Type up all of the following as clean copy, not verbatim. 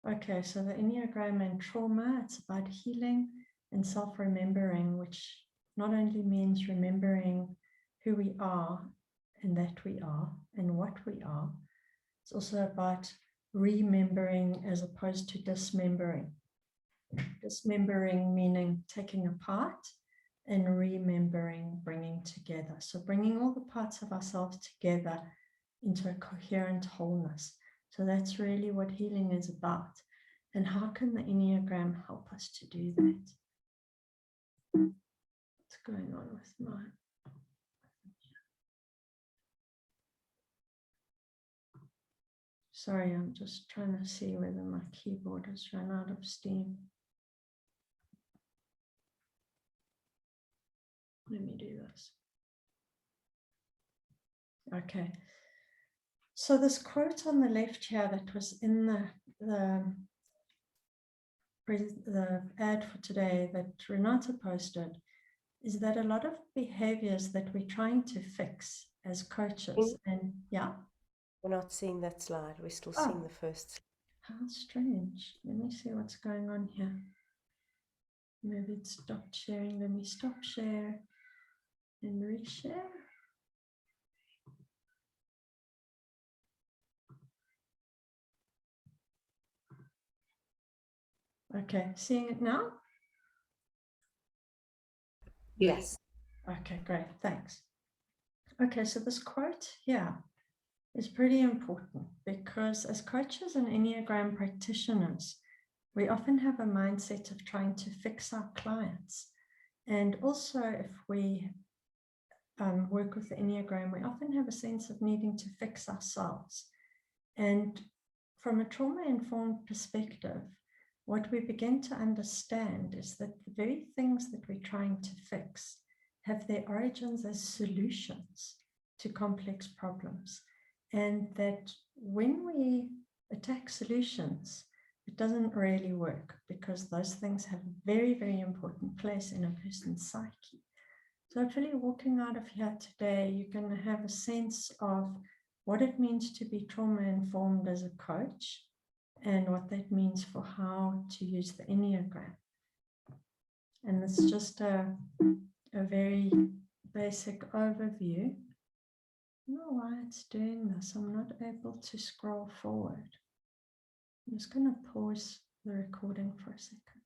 Okay, so the Enneagram and Trauma, it's about healing and self-remembering, which not only means remembering who we are and that we are and what we are, it's also about remembering as opposed to dismembering. Dismembering meaning taking apart, and remembering, bringing together. So bringing all the parts of ourselves together into a coherent wholeness. So that's really what healing is about. And how can the Enneagram help us to do that? What's going on with mine? Sorry, I'm just trying to see whether my keyboard has run out of steam. Let me do this. Okay. So this quote on the left here that was in the ad for today that Renata posted is that a lot of behaviors that we're trying to fix as coaches, and yeah. We're not seeing that slide. We're still seeing the first slide. How strange. Let me see what's going on here. Maybe it stopped sharing. Let me stop share and reshare. Okay, seeing it now? Yes. Okay, great, thanks. Okay, so this quote here is pretty important because as coaches and Enneagram practitioners, we often have a mindset of trying to fix our clients. And also if we work with the Enneagram, we often have a sense of needing to fix ourselves. And from a trauma-informed perspective, what we begin to understand is that the very things that we're trying to fix have their origins as solutions to complex problems. And that when we attack solutions, it doesn't really work because those things have a very, very important place in a person's psyche. So hopefully walking out of here today, you're going to have a sense of what it means to be trauma-informed as a coach and what that means for how to use the Enneagram. And it's just a very basic overview. I don't know why it's doing this. I'm not able to scroll forward. I'm just going to pause the recording for a second.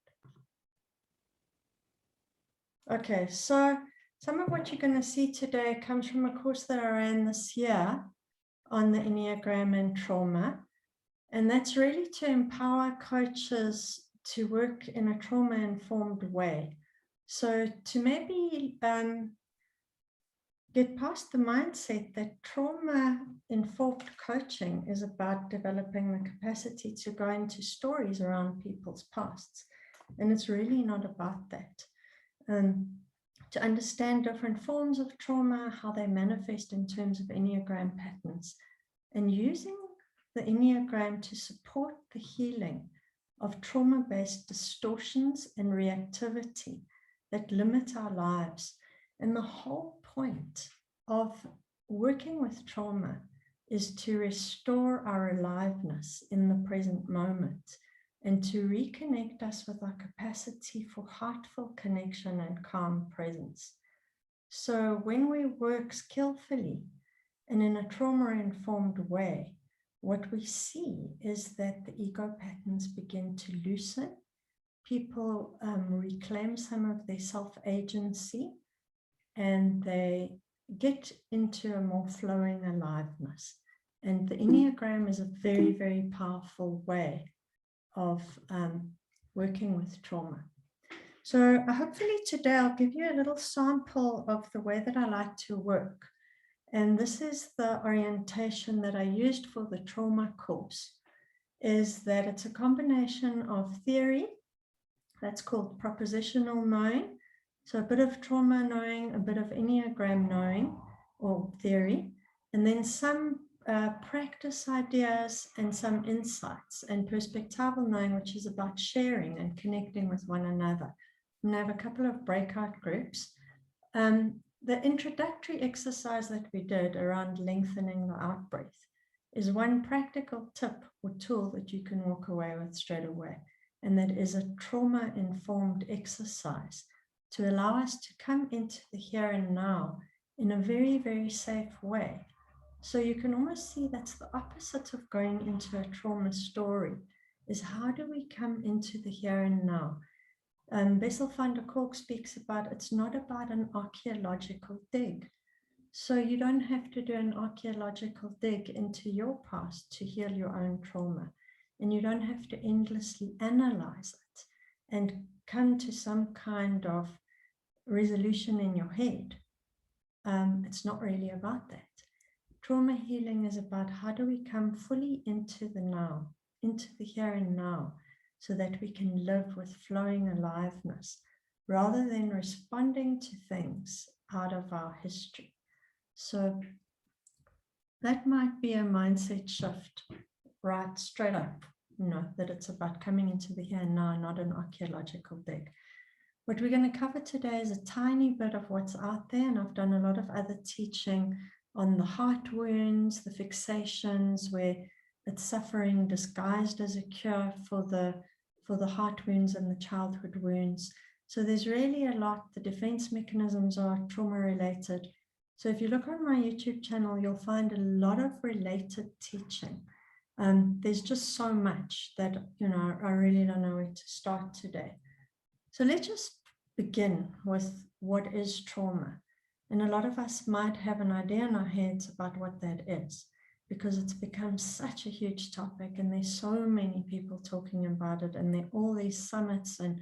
Okay, so some of what you're going to see today comes from a course that I ran this year on the Enneagram and Trauma. And that's really to empower coaches to work in a trauma-informed way. So to maybe get past the mindset that trauma-informed coaching is about developing the capacity to go into stories around people's pasts. And it's really not about that. To understand different forms of trauma, how they manifest in terms of Enneagram patterns, and using the Enneagram to support the healing of trauma-based distortions and reactivity that limit our lives. And the whole point of working with trauma is to restore our aliveness in the present moment and to reconnect us with our capacity for heartfelt connection and calm presence. So when we work skillfully and in a trauma-informed way, what we see is that the ego patterns begin to loosen. People reclaim some of their self-agency and they get into a more flowing aliveness. And the Enneagram is a very, very powerful way of working with trauma. So hopefully today I'll give you a little sample of the way that I like to work. And this is the orientation that I used for the trauma course, is that it's a combination of theory, that's called propositional knowing, so a bit of trauma knowing, a bit of Enneagram knowing or theory, and then some practice ideas and some insights, and perspectival knowing, which is about sharing and connecting with one another. And I have a couple of breakout groups. The introductory exercise that we did around lengthening the out breath is one practical tip or tool that you can walk away with straight away. And that is a trauma-informed exercise to allow us to come into the here and now in a very, very safe way. So you can almost see that's the opposite of going into a trauma story, is how do we come into the here and now? Bessel van der Kolk speaks about it's not about an archaeological dig. So you don't have to do an archaeological dig into your past to heal your own trauma. And you don't have to endlessly analyze it and come to some kind of resolution in your head. It's not really about that. Trauma healing is about how do we come fully into the now, into the here and now, so that we can live with flowing aliveness rather than responding to things out of our history. So that might be a mindset shift right straight up, that it's about coming into the here and now, not an archaeological dig. What we're going to cover today is a tiny bit of what's out there, and I've done a lot of other teaching on the heart wounds, the fixations, where it's suffering disguised as a cure for the heart wounds and the childhood wounds. So there's really a lot. The defense mechanisms are trauma related. So if you look on my YouTube channel, you'll find a lot of related teaching. There's just so much that, I really don't know where to start today. So let's just begin with what is trauma. And a lot of us might have an idea in our heads about what that is, because it's become such a huge topic and there's so many people talking about it, and there are all these summits and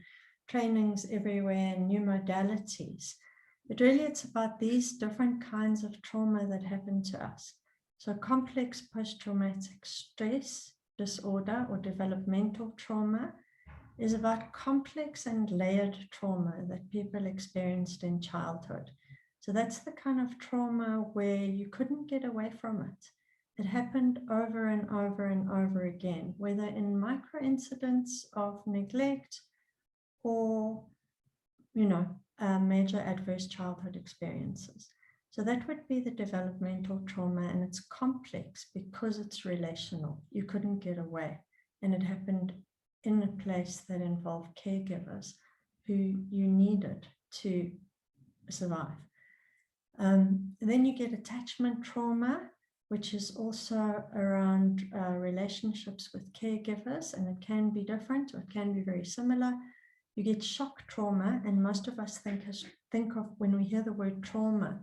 trainings everywhere and new modalities. But really it's about these different kinds of trauma that happen to us. So complex post-traumatic stress disorder or developmental trauma is about complex and layered trauma that people experienced in childhood. So that's the kind of trauma where you couldn't get away from it. It happened over and over and over again, whether in micro incidents of neglect or, major adverse childhood experiences. So that would be the developmental trauma, and it's complex because it's relational. You couldn't get away, and it happened in a place that involved caregivers who you needed to survive. Then you get attachment trauma, which is also around relationships with caregivers, and it can be different or it can be very similar. You get shock trauma, and most of us think of when we hear the word trauma,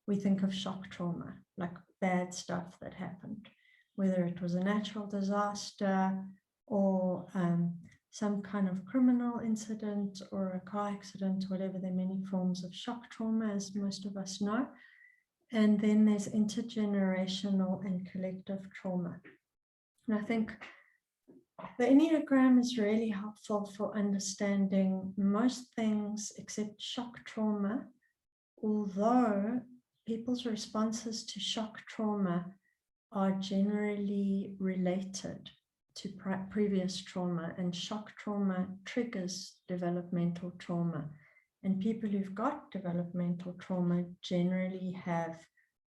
we think of shock trauma, like bad stuff that happened, whether it was a natural disaster or some kind of criminal incident or a car accident, whatever. There are many forms of shock trauma, as most of us know. And then there's intergenerational and collective trauma. And I think the Enneagram is really helpful for understanding most things except shock trauma, although people's responses to shock trauma are generally related to previous trauma, and shock trauma triggers developmental trauma. And people who've got developmental trauma generally have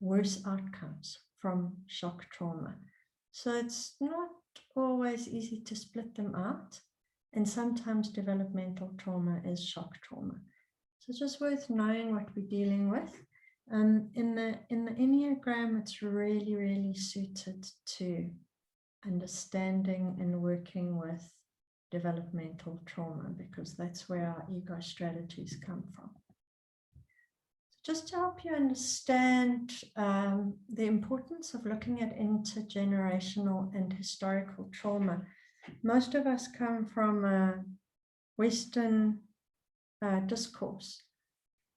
worse outcomes from shock trauma. So it's not always easy to split them out. And sometimes developmental trauma is shock trauma. So it's just worth knowing what we're dealing with. In the Enneagram, it's really, really suited to understanding and working with developmental trauma, because that's where our ego strategies come from. Just to help you understand the importance of looking at intergenerational and historical trauma, most of us come from a Western discourse,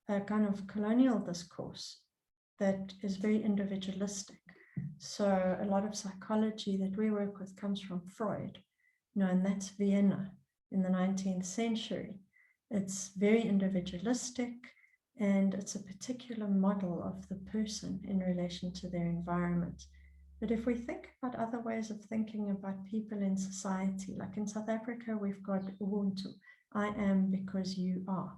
a kind of colonial discourse that is very individualistic. So a lot of psychology that we work with comes from Freud, and that's Vienna in the 19th century. It's very individualistic, and it's a particular model of the person in relation to their environment. But if we think about other ways of thinking about people in society, like in South Africa, we've got Ubuntu, I am because you are.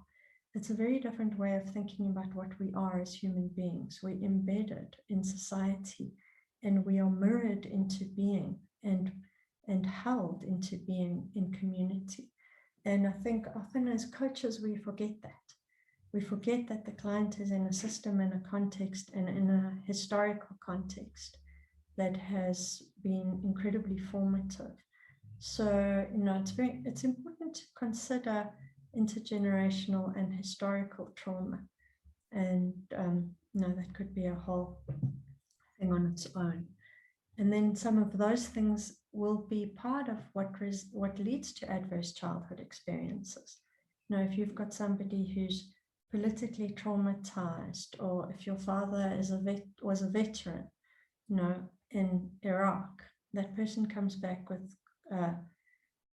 It's a very different way of thinking about what we are as human beings. We're embedded in society, and we are mirrored into being and held into being in community. And I think often as coaches, we forget that. We forget that the client is in a system, in a context, and in a historical context that has been incredibly formative. So, it's important to consider intergenerational and historical trauma. And, that could be a whole thing on its own. And then some of those things will be part of what leads to adverse childhood experiences. If you've got somebody who's politically traumatized, or if your father was a veteran, in Iraq, that person comes back with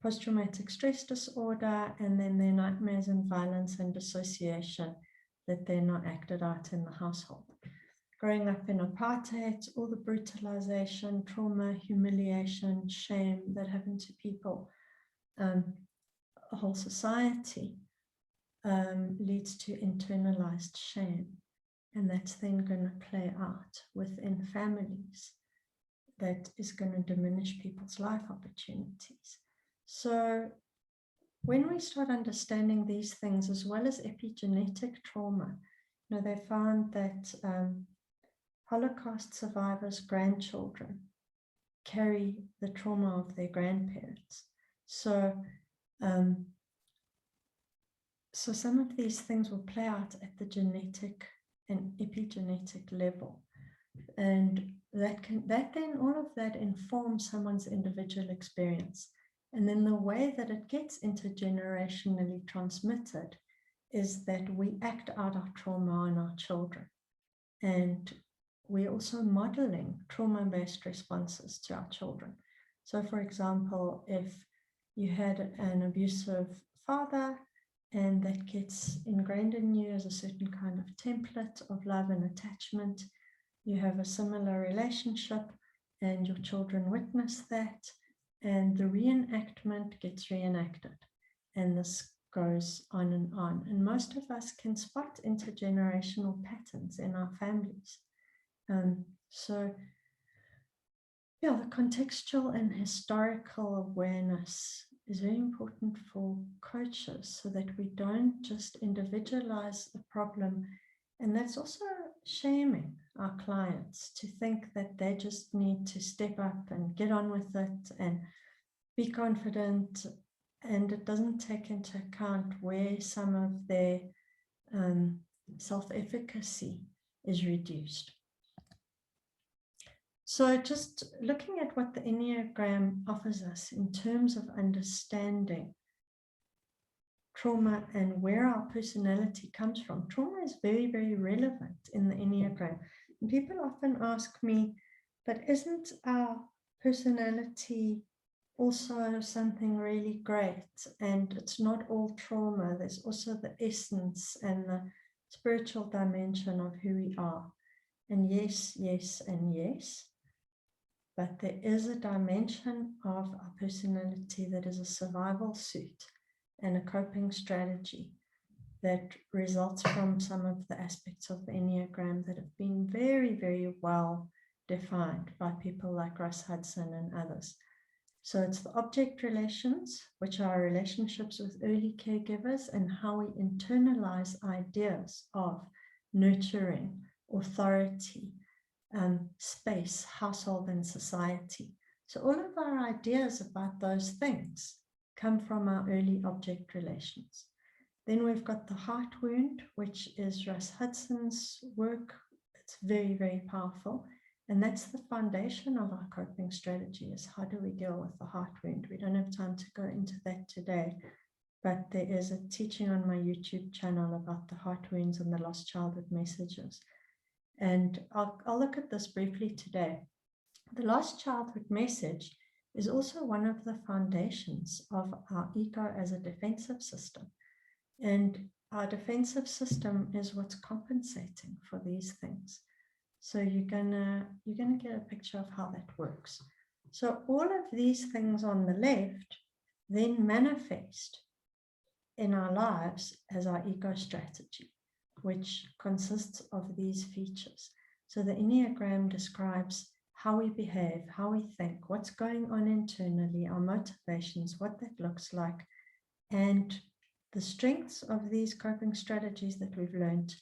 post-traumatic stress disorder, and then their nightmares and violence and dissociation that they're not acted out in the household. Growing up in apartheid, all the brutalization, trauma, humiliation, shame that happened to people, a whole society, leads to internalized shame. And that's then going to play out within families. That is going to diminish people's life opportunities. So when we start understanding these things, as well as epigenetic trauma, they found that Holocaust survivors' grandchildren carry the trauma of their grandparents. So some of these things will play out at the genetic and epigenetic level. And all of that informs someone's individual experience. And then the way that it gets intergenerationally transmitted is that we act out our trauma on our children. And we're also modeling trauma-based responses to our children. So for example, if you had an abusive father and that gets ingrained in you as a certain kind of template of love and attachment, you have a similar relationship and your children witness that, and the reenactment gets reenacted. And this goes on and on. And most of us can spot intergenerational patterns in our families. The contextual and historical awareness is very important for coaches so that we don't just individualize the problem. And that's also shaming our clients to think that they just need to step up and get on with it and be confident. And it doesn't take into account where some of their self-efficacy is reduced. So just looking at what the Enneagram offers us in terms of understanding trauma and where our personality comes from. Trauma is very, very relevant in the Enneagram. And people often ask me, but isn't our personality also something really great? And it's not all trauma. There's also the essence and the spiritual dimension of who we are. And yes, yes, and yes. But there is a dimension of our personality that is a survival suit and a coping strategy that results from some of the aspects of the Enneagram that have been very, very well defined by people like Russ Hudson and others. So it's the object relations, which are relationships with early caregivers, and how we internalize ideas of nurturing, authority, space, household, and society. So all of our ideas about those things come from our early object relations. Then we've got the heart wound, which is Russ Hudson's work. It's very, very powerful. And that's the foundation of our coping strategy, is how do we deal with the heart wound? We don't have time to go into that today, but there is a teaching on my YouTube channel about the heart wounds and the lost childhood messages. And I'll look at this briefly today. The lost childhood message is also one of the foundations of our ego as a defensive system. And our defensive system is what's compensating for these things. So you're gonna get a picture of how that works. So all of these things on the left then manifest in our lives as our ego strategy, which consists of these features. So the Enneagram describes how we behave, how we think, what's going on internally, our motivations, what that looks like, and the strengths of these coping strategies that we've learned,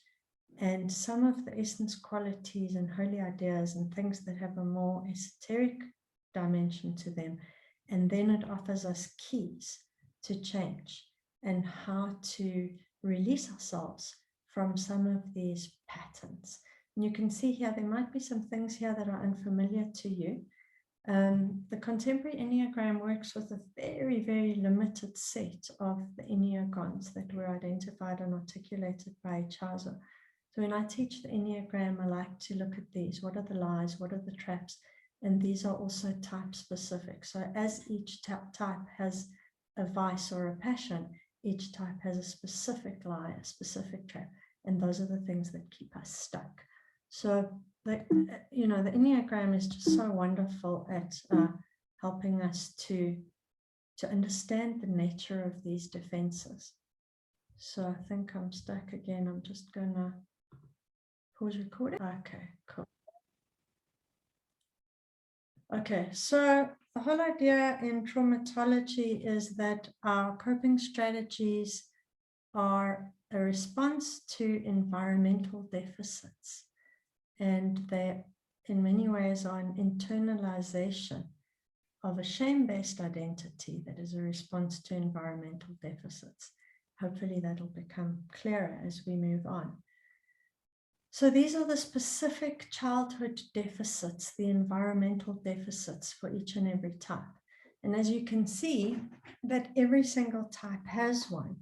and some of the essence qualities and holy ideas and things that have a more esoteric dimension to them. And then it offers us keys to change and how to release ourselves from some of these patterns. And you can see here, there might be some things here that are unfamiliar to you. The contemporary Enneagram works with a very, very limited set of the Enneagons that were identified and articulated by Chazo. So when I teach the Enneagram, I like to look at these. What are the lies? What are the traps? And these are also type specific. So as each type has a vice or a passion, each type has a specific lie, a specific trap. And those are the things that keep us stuck. So, the Enneagram is just so wonderful at helping us to understand the nature of these defenses. So I think I'm stuck again. I'm just going to pause recording. Okay, cool. Okay, so the whole idea in traumatology is that our coping strategies are a response to environmental deficits. And they, in many ways, are an internalization of a shame-based identity that is a response to environmental deficits. Hopefully that'll become clearer as we move on. So these are the specific childhood deficits, the environmental deficits for each and every type. And as you can see, that every single type has one.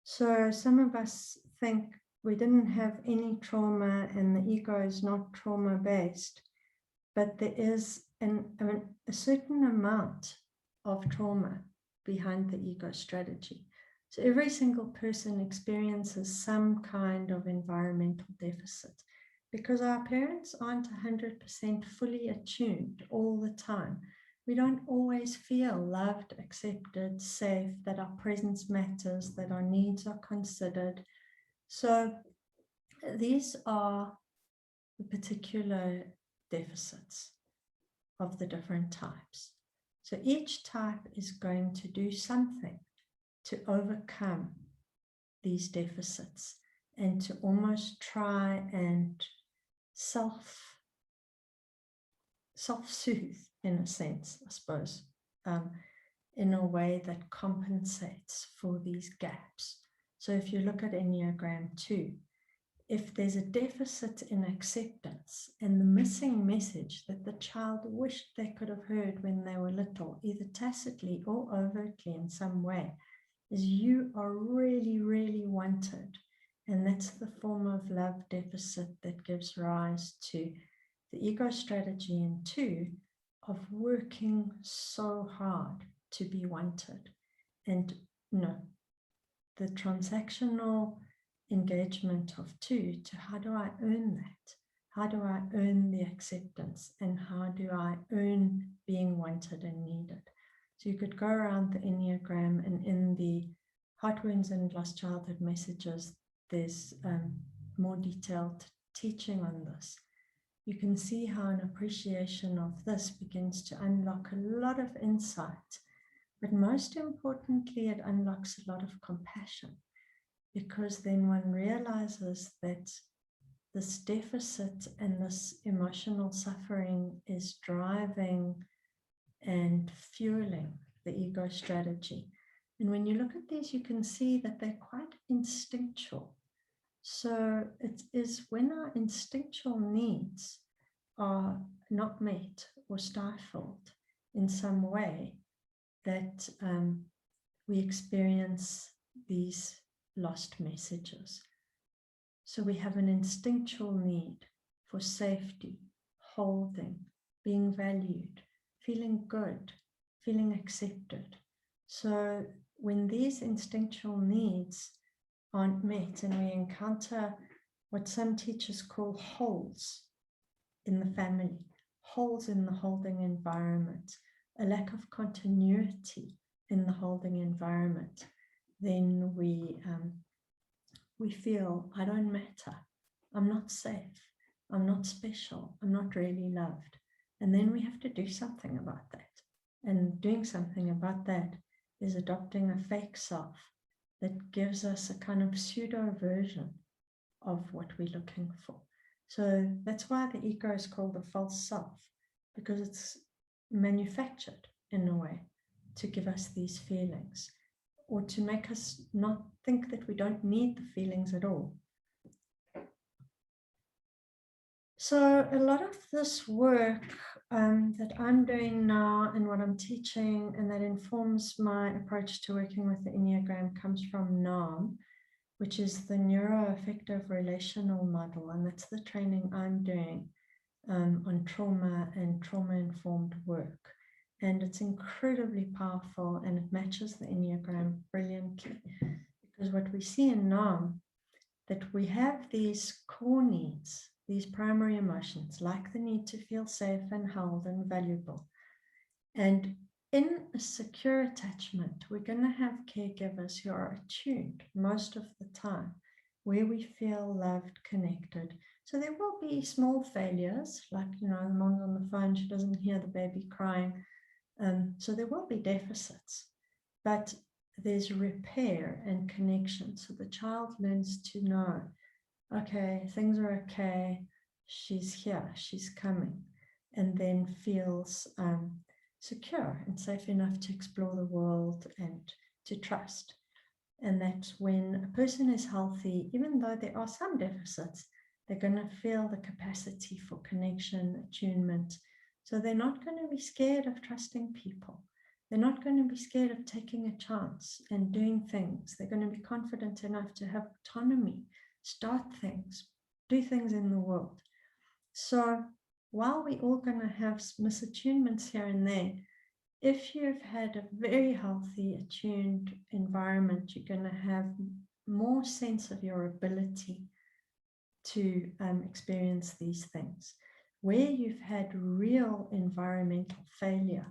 So some of us think we didn't have any trauma and the ego is not trauma-based, but there is a certain amount of trauma behind the ego strategy. So every single person experiences some kind of environmental deficit because our parents aren't 100% fully attuned all the time. We don't always feel loved, accepted, safe, that our presence matters, that our needs are considered. So these are the particular deficits of the different types. So each type is going to do something to overcome these deficits and to almost try and self-soothe, in a sense, I suppose, in a way that compensates for these gaps. So if you look at Enneagram 2, if there's a deficit in acceptance and the missing message that the child wished they could have heard when they were little, either tacitly or overtly in some way, is you are really, really wanted. And that's the form of love deficit that gives rise to the ego strategy in 2 of working so hard to be wanted. And the transactional engagement of 2 to how do I earn that? How do I earn the acceptance? And how do I earn being wanted and needed? So you could go around the Enneagram, and in the Heart Wounds and Lost Childhood Messages, there's more detailed teaching on this. You can see how an appreciation of this begins to unlock a lot of insight, but most importantly, it unlocks a lot of compassion, because then one realizes that this deficit and this emotional suffering is driving and fueling the ego strategy. And when you look at these, you can see that they're quite instinctual. So it is when our instinctual needs are not met or stifled in some way that we experience these lost messages. So we have an instinctual need for safety, holding, being valued, feeling good, feeling accepted. So when these instinctual needs aren't met and we encounter what some teachers call holes in the family, holes in the holding environment, a lack of continuity in the holding environment, then we feel, I don't matter, I'm not safe, I'm not special, I'm not really loved. And then we have to do something about that. And doing something about that is adopting a fake self that gives us a kind of pseudo version of what we're looking for. So that's why the ego is called the false self, because it's manufactured in a way to give us these feelings, or to make us not think that we don't need the feelings at all. So a lot of this work that I'm doing now and what I'm teaching, and that informs my approach to working with the Enneagram, comes from NARM, which is the Neuroeffective Relational Model. And that's the training I'm doing on trauma and trauma-informed work. And it's incredibly powerful, and it matches the Enneagram brilliantly. Because what we see in NARM, that we have these core needs, these primary emotions, like the need to feel safe and held and valuable. And in a secure attachment, we're going to have caregivers who are attuned most of the time, where we feel loved, connected. So there will be small failures, like, the mom's on the phone, she doesn't hear the baby crying. So there will be deficits, but there's repair and connection. So the child learns to know, okay, things are okay, she's here, she's coming, and then feels secure and safe enough to explore the world and to trust. And that's when a person is healthy, even though there are some deficits, they're going to feel the capacity for connection, attunement. So they're not going to be scared of trusting people. They're not going to be scared of taking a chance and doing things. They're going to be confident enough to have autonomy, start things, do things in the world. So while we're all going to have misattunements here and there, if you've had a very healthy, attuned environment, you're going to have more sense of your ability to experience these things. Where you've had real environmental failure,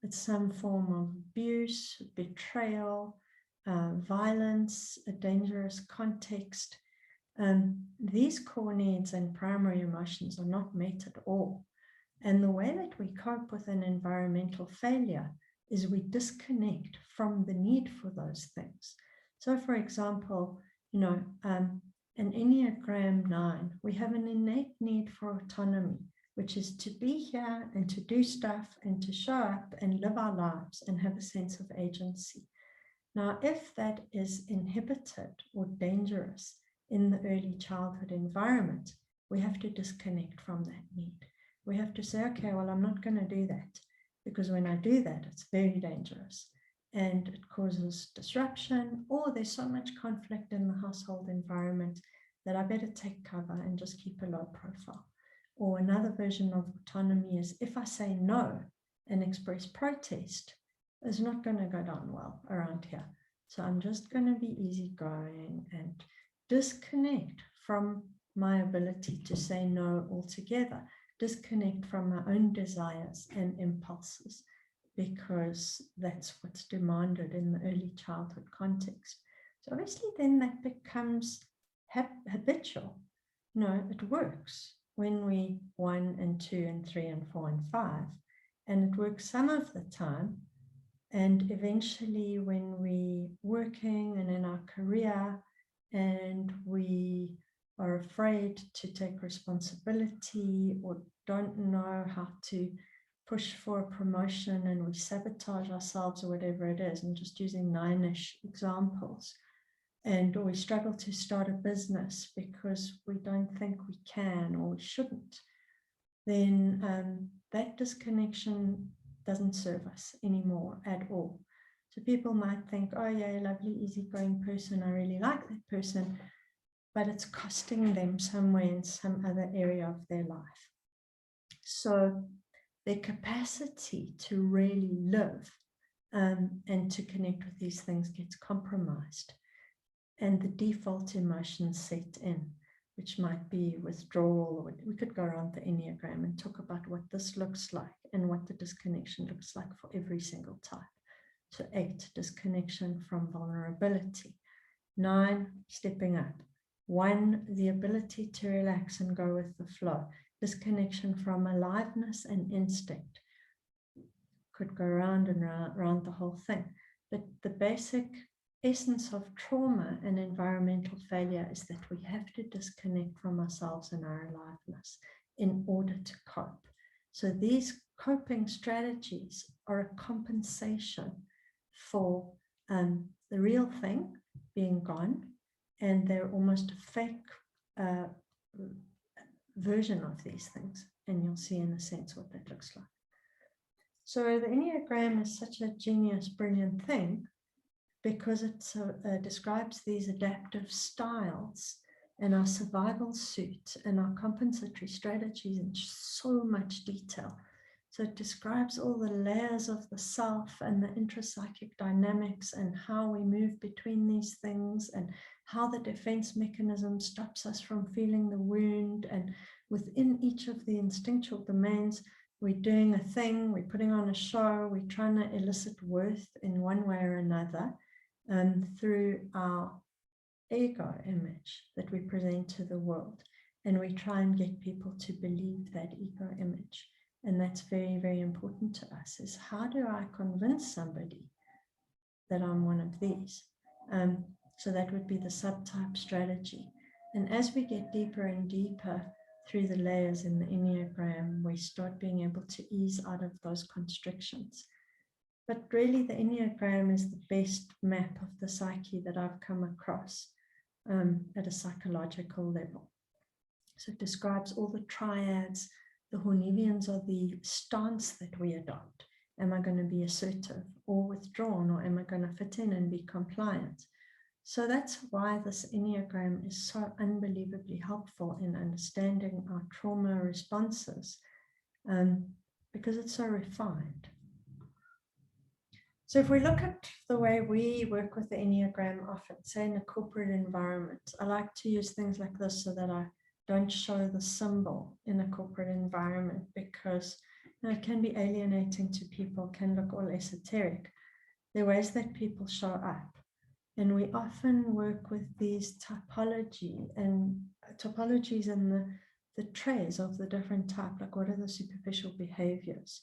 it's some form of abuse, betrayal, violence, a dangerous context, these core needs and primary emotions are not met at all. And the way that we cope with an environmental failure is we disconnect from the need for those things. So, for example, an Enneagram 9, we have an innate need for autonomy, which is to be here and to do stuff and to show up and live our lives and have a sense of agency. Now, if that is inhibited or dangerous in the early childhood environment, we have to disconnect from that need. We have to say, okay, well, I'm not going to do that, because when I do that, it's very dangerous and it causes disruption, or there's so much conflict in the household environment that I better take cover and just keep a low profile. Or another version of autonomy is, if I say no and express protest, it's not going to go down well around here. So I'm just going to be easygoing and disconnect from my ability to say no altogether, disconnect from my own desires and impulses, because that's what's demanded in the early childhood context. So obviously then that becomes habitual. It works when we 1 and 2 and 3 and 4 and 5, and it works some of the time. And eventually when we're working and in our career and we are afraid to take responsibility or don't know how to push for a promotion, and we sabotage ourselves or whatever it is, and just using 9-ish examples, and or we struggle to start a business because we don't think we can or we shouldn't, then that disconnection doesn't serve us anymore at all. So people might think, oh yeah, lovely, easygoing person, I really like that person, but it's costing them somewhere in some other area of their life. So their capacity to really live and to connect with these things gets compromised, and the default emotions set in, which might be withdrawal. We could go around the Enneagram and talk about what this looks like and what the disconnection looks like for every single type. So 8, disconnection from vulnerability. 9, stepping up. 1, the ability to relax and go with the flow. disconnection from aliveness and instinct. Could go round and round the whole thing. But the basic essence of trauma and environmental failure is that we have to disconnect from ourselves and our aliveness in order to cope. So these coping strategies are a compensation for the real thing being gone, and they're almost a fake version of these things. And you'll see in a sense what that looks like. So the Enneagram is such a genius, brilliant thing because it describes these adaptive styles and our survival suit and our compensatory strategies in so much detail. So it describes all the layers of the self and the intrapsychic dynamics and how we move between these things and how the defense mechanism stops us from feeling the wound. And within each of the instinctual domains, we're doing a thing, we're putting on a show, we're trying to elicit worth in one way or another through our ego image that we present to the world. And we try and get people to believe that ego image. And that's very, very important to us, is how do I convince somebody that I'm one of these? So that would be the subtype strategy. And as we get deeper and deeper through the layers in the Enneagram, we start being able to ease out of those constrictions. But really, the Enneagram is the best map of the psyche that I've come across at a psychological level. So it describes all the triads. The Hornevians are the stance that we adopt. Am I going to be assertive or withdrawn, or am I going to fit in and be compliant? So that's why this Enneagram is so unbelievably helpful in understanding our trauma responses, because it's so refined. So if we look at the way we work with the Enneagram often, say in a corporate environment, I like to use things like this so that I don't show the symbol in a corporate environment, because it can be alienating to people, can look all esoteric. There are ways that people show up. And we often work with these topologies and the traits of the different type, like what are the superficial behaviors.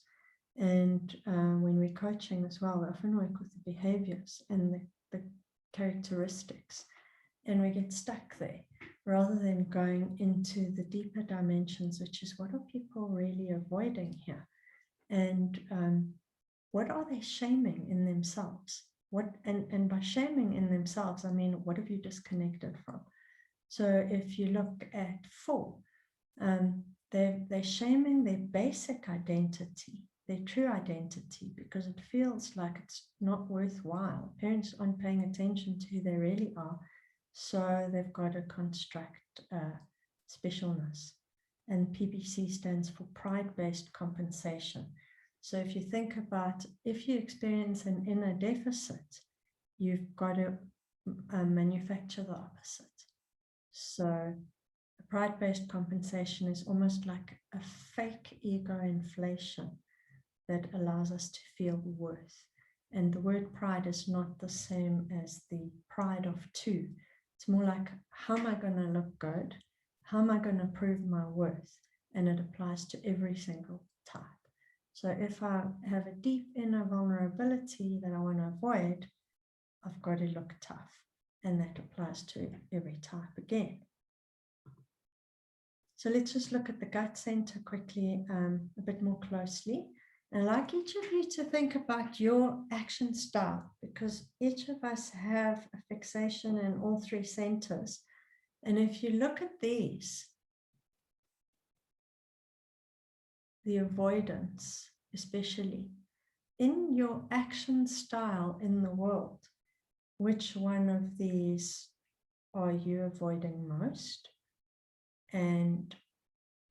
And when we're coaching as well, we often work with the behaviors and the characteristics, and we get stuck there rather than going into the deeper dimensions, which is what are people really avoiding here? And what are they shaming in themselves? And by shaming in themselves, I mean, what have you disconnected from? So if you look at 4, they're shaming their basic identity, their true identity, because it feels like it's not worthwhile. Parents aren't paying attention to who they really are, so they've got to construct specialness. And PBC stands for pride-based compensation. So if you think about, if you experience an inner deficit, you've got to manufacture the opposite. So pride-based compensation is almost like a fake ego inflation that allows us to feel worth. And the word pride is not the same as the pride of 2. It's more like, how am I going to look good? How am I going to prove my worth? And it applies to every single type. So if I have a deep inner vulnerability that I want to avoid, I've got to look tough. And that applies to every type again. So let's just look at the gut center quickly, a bit more closely. And I'd like each of you to think about your action style, because each of us have a fixation in all 3 centers. And if you look at these, the avoidance, especially in your action style in the world, which one of these are you avoiding most? And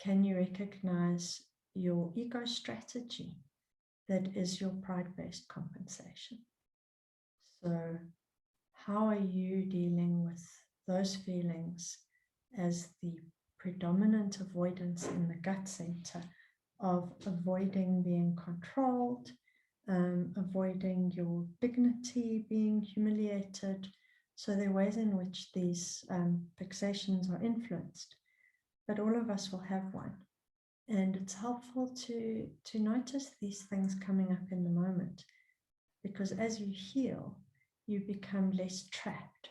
can you recognize your ego strategy that is your pride-based compensation? So how are you dealing with those feelings as the predominant avoidance in the gut center of avoiding being controlled, avoiding your dignity being humiliated? So there are ways in which these fixations are influenced, but all of us will have one. And it's helpful to notice these things coming up in the moment, because as you heal, you become less trapped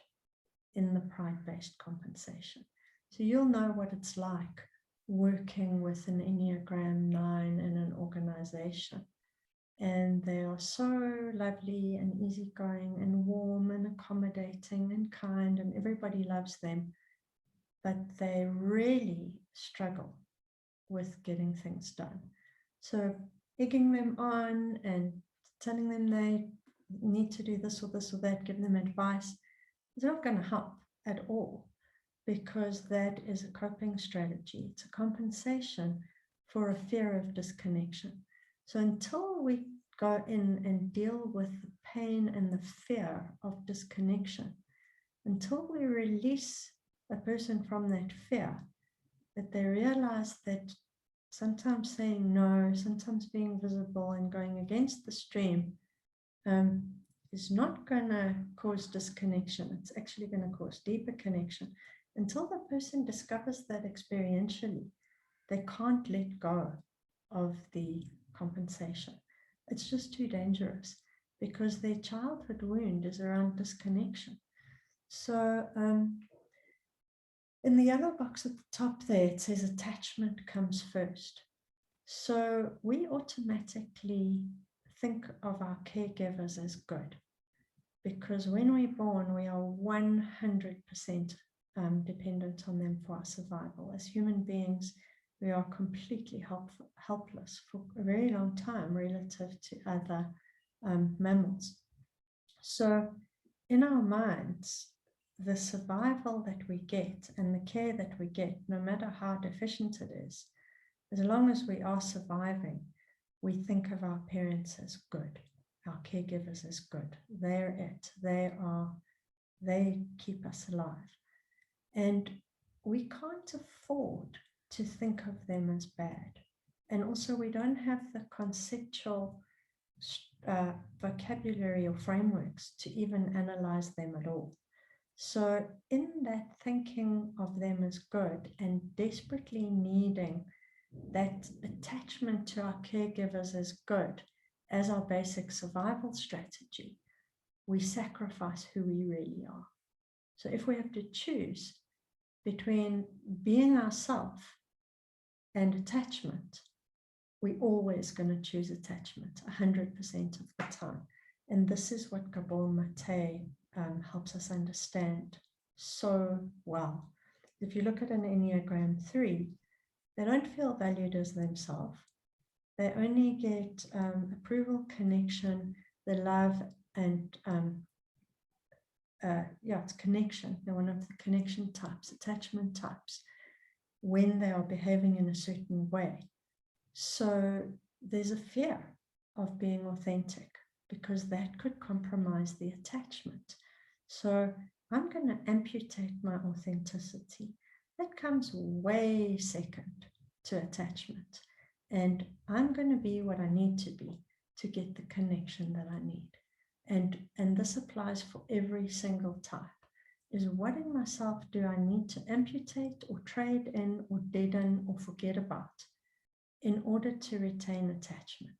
in the pride-based compensation. So you'll know what it's like working with an Enneagram 9 in an organization. And they are so lovely and easygoing and warm and accommodating and kind, and everybody loves them. But they really struggle with getting things done. So egging them on and telling them they need to do this or this or that, giving them advice, is not going to help at all, because that is a coping strategy. It's a compensation for a fear of disconnection. So until we go in and deal with the pain and the fear of disconnection, until we release a person from that fear, that they realize that sometimes saying no, sometimes being visible and going against the stream is not going to cause disconnection. It's actually going to cause deeper connection. Until the person discovers that experientially, they can't let go of the compensation. It's just too dangerous, because their childhood wound is around disconnection. So in the yellow box at the top there, it says attachment comes first. So we automatically think of our caregivers as good, because when we're born, we are 100% dependent on them for our survival. As human beings, we are completely helpless for a very long time relative to other mammals. So in our minds, the survival that we get and the care that we get, no matter how deficient it is, as long as we are surviving, we think of our parents as good, our caregivers as good. They're it. They keep us alive. And we can't afford to think of them as bad. And also, we don't have the conceptual vocabulary or frameworks to even analyze them at all. So in that thinking of them as good and desperately needing that attachment to our caregivers as good as our basic survival strategy, we sacrifice who we really are. So if we have to choose between being ourselves and attachment, we're always going to choose attachment 100% of the time. And this is what Gabor Mate helps us understand so well. If you look at an Enneagram 3, they don't feel valued as themselves. They only get approval, connection, the love, and it's connection. They're one of the connection types, attachment types, when they are behaving in a certain way. So there's a fear of being authentic, because that could compromise the attachment. So I'm going to amputate my authenticity. That comes way second to attachment. And I'm going to be what I need to be to get the connection that I need. And this applies for every single type. Is what in myself do I need to amputate or trade in or deaden or forget about in order to retain attachment?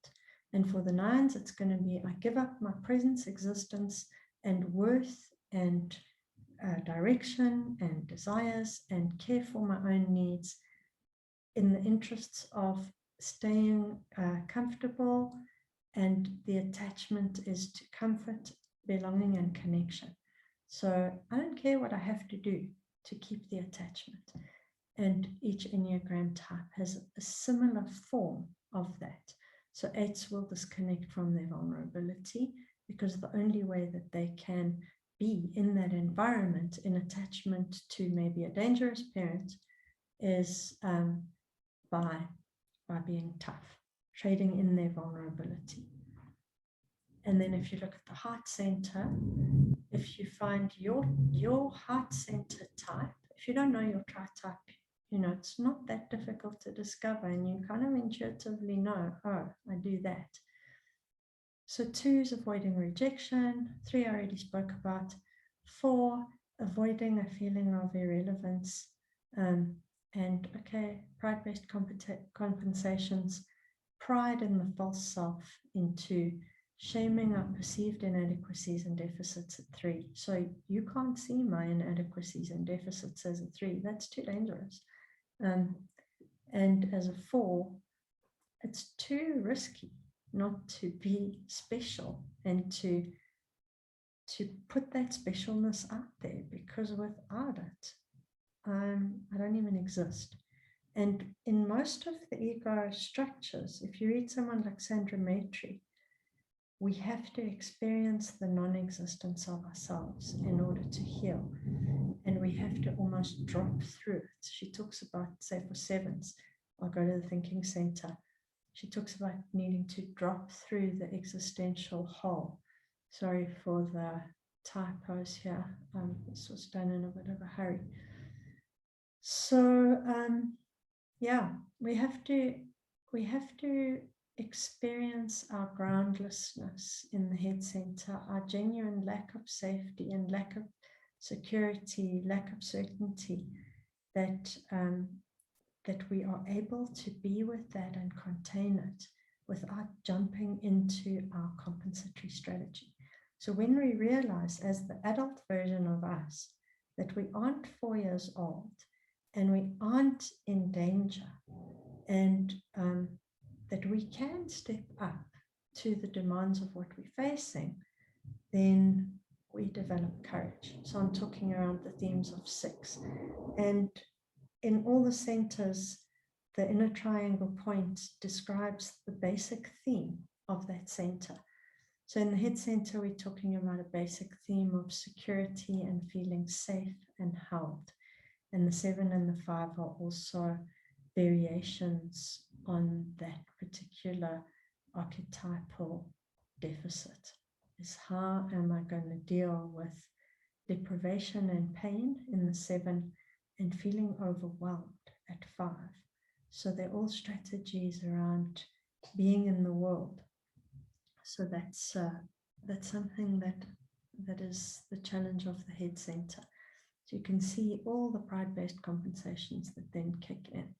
And for the 9s, it's going to be, I give up my presence, existence, and worth, and direction, and desires, and care for my own needs in the interests of staying comfortable, and the attachment is to comfort, belonging, and connection. So I don't care what I have to do to keep the attachment. And each Enneagram type has a similar form of that. So 8s will disconnect from their vulnerability, because the only way that they can be in that environment in attachment to maybe a dangerous parent is by being tough, trading in their vulnerability. And then if you look at the heart center, if you find your heart center type, if you don't know your tri-type, it's not that difficult to discover, and you kind of intuitively know, oh, I do that. So 2 is avoiding rejection. 3 I already spoke about. 4, avoiding a feeling of irrelevance. And okay, pride-based compensations, pride in the false self into shaming our perceived inadequacies and deficits at 3. So you can't see my inadequacies and deficits as a 3. That's too dangerous. And as a 4, it's too risky not to be special and to put that specialness out there, because without it, I don't even exist. And in most of the ego structures, if you read someone like Sandra Maitri, we have to experience the non-existence of ourselves in order to heal. And we have to almost drop through it. She talks about, say for 7s, I'll go to the thinking center. She talks about needing to drop through the existential hole. Sorry for the typos here. This was done in a bit of a hurry. So, yeah, we have to experience our groundlessness in the head center, our genuine lack of safety and lack of security, lack of certainty, that we are able to be with that and contain it without jumping into our compensatory strategy. So when we realize, as the adult version of us, that we aren't 4 years old and we aren't in danger, and that we can step up to the demands of what we're facing, then we develop courage. So I'm talking around the themes of 6. And in all the centers, the inner triangle point describes the basic theme of that center. So in the head center, we're talking about a basic theme of security and feeling safe and held. And the 7 and the 5 are also variations on that particular archetypal deficit. Is how am I going to deal with deprivation and pain in the 7 and feeling overwhelmed at 5. So they're all strategies around being in the world. So that's something that is the challenge of the head center. So you can see all the pride-based compensations that then kick in.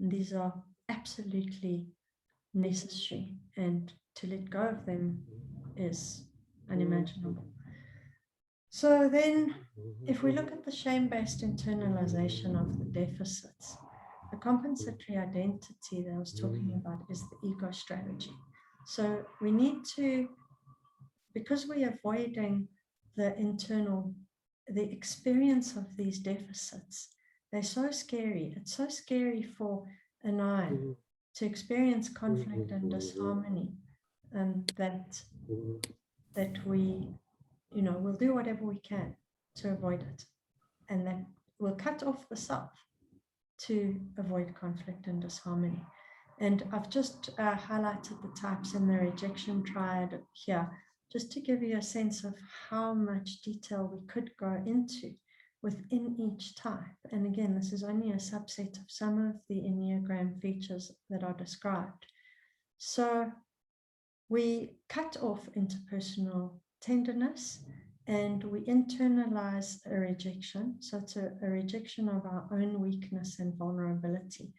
And these are absolutely necessary, and to let go of them is unimaginable. So then, if we look at the shame-based internalization of the deficits, the compensatory identity that I was talking about is the ego strategy. So we need to, because we're avoiding the experience of these deficits, they're so scary. It's so scary for a 9 to experience conflict and disharmony, and that we, we'll do whatever we can to avoid it, and that we'll cut off the self to avoid conflict and disharmony. And I've just highlighted the types in the rejection triad here, just to give you a sense of how much detail we could go into within each type. And again, this is only a subset of some of the Enneagram features that are described. So we cut off interpersonal tenderness, and we internalize a rejection. So it's a rejection of our own weakness and vulnerability.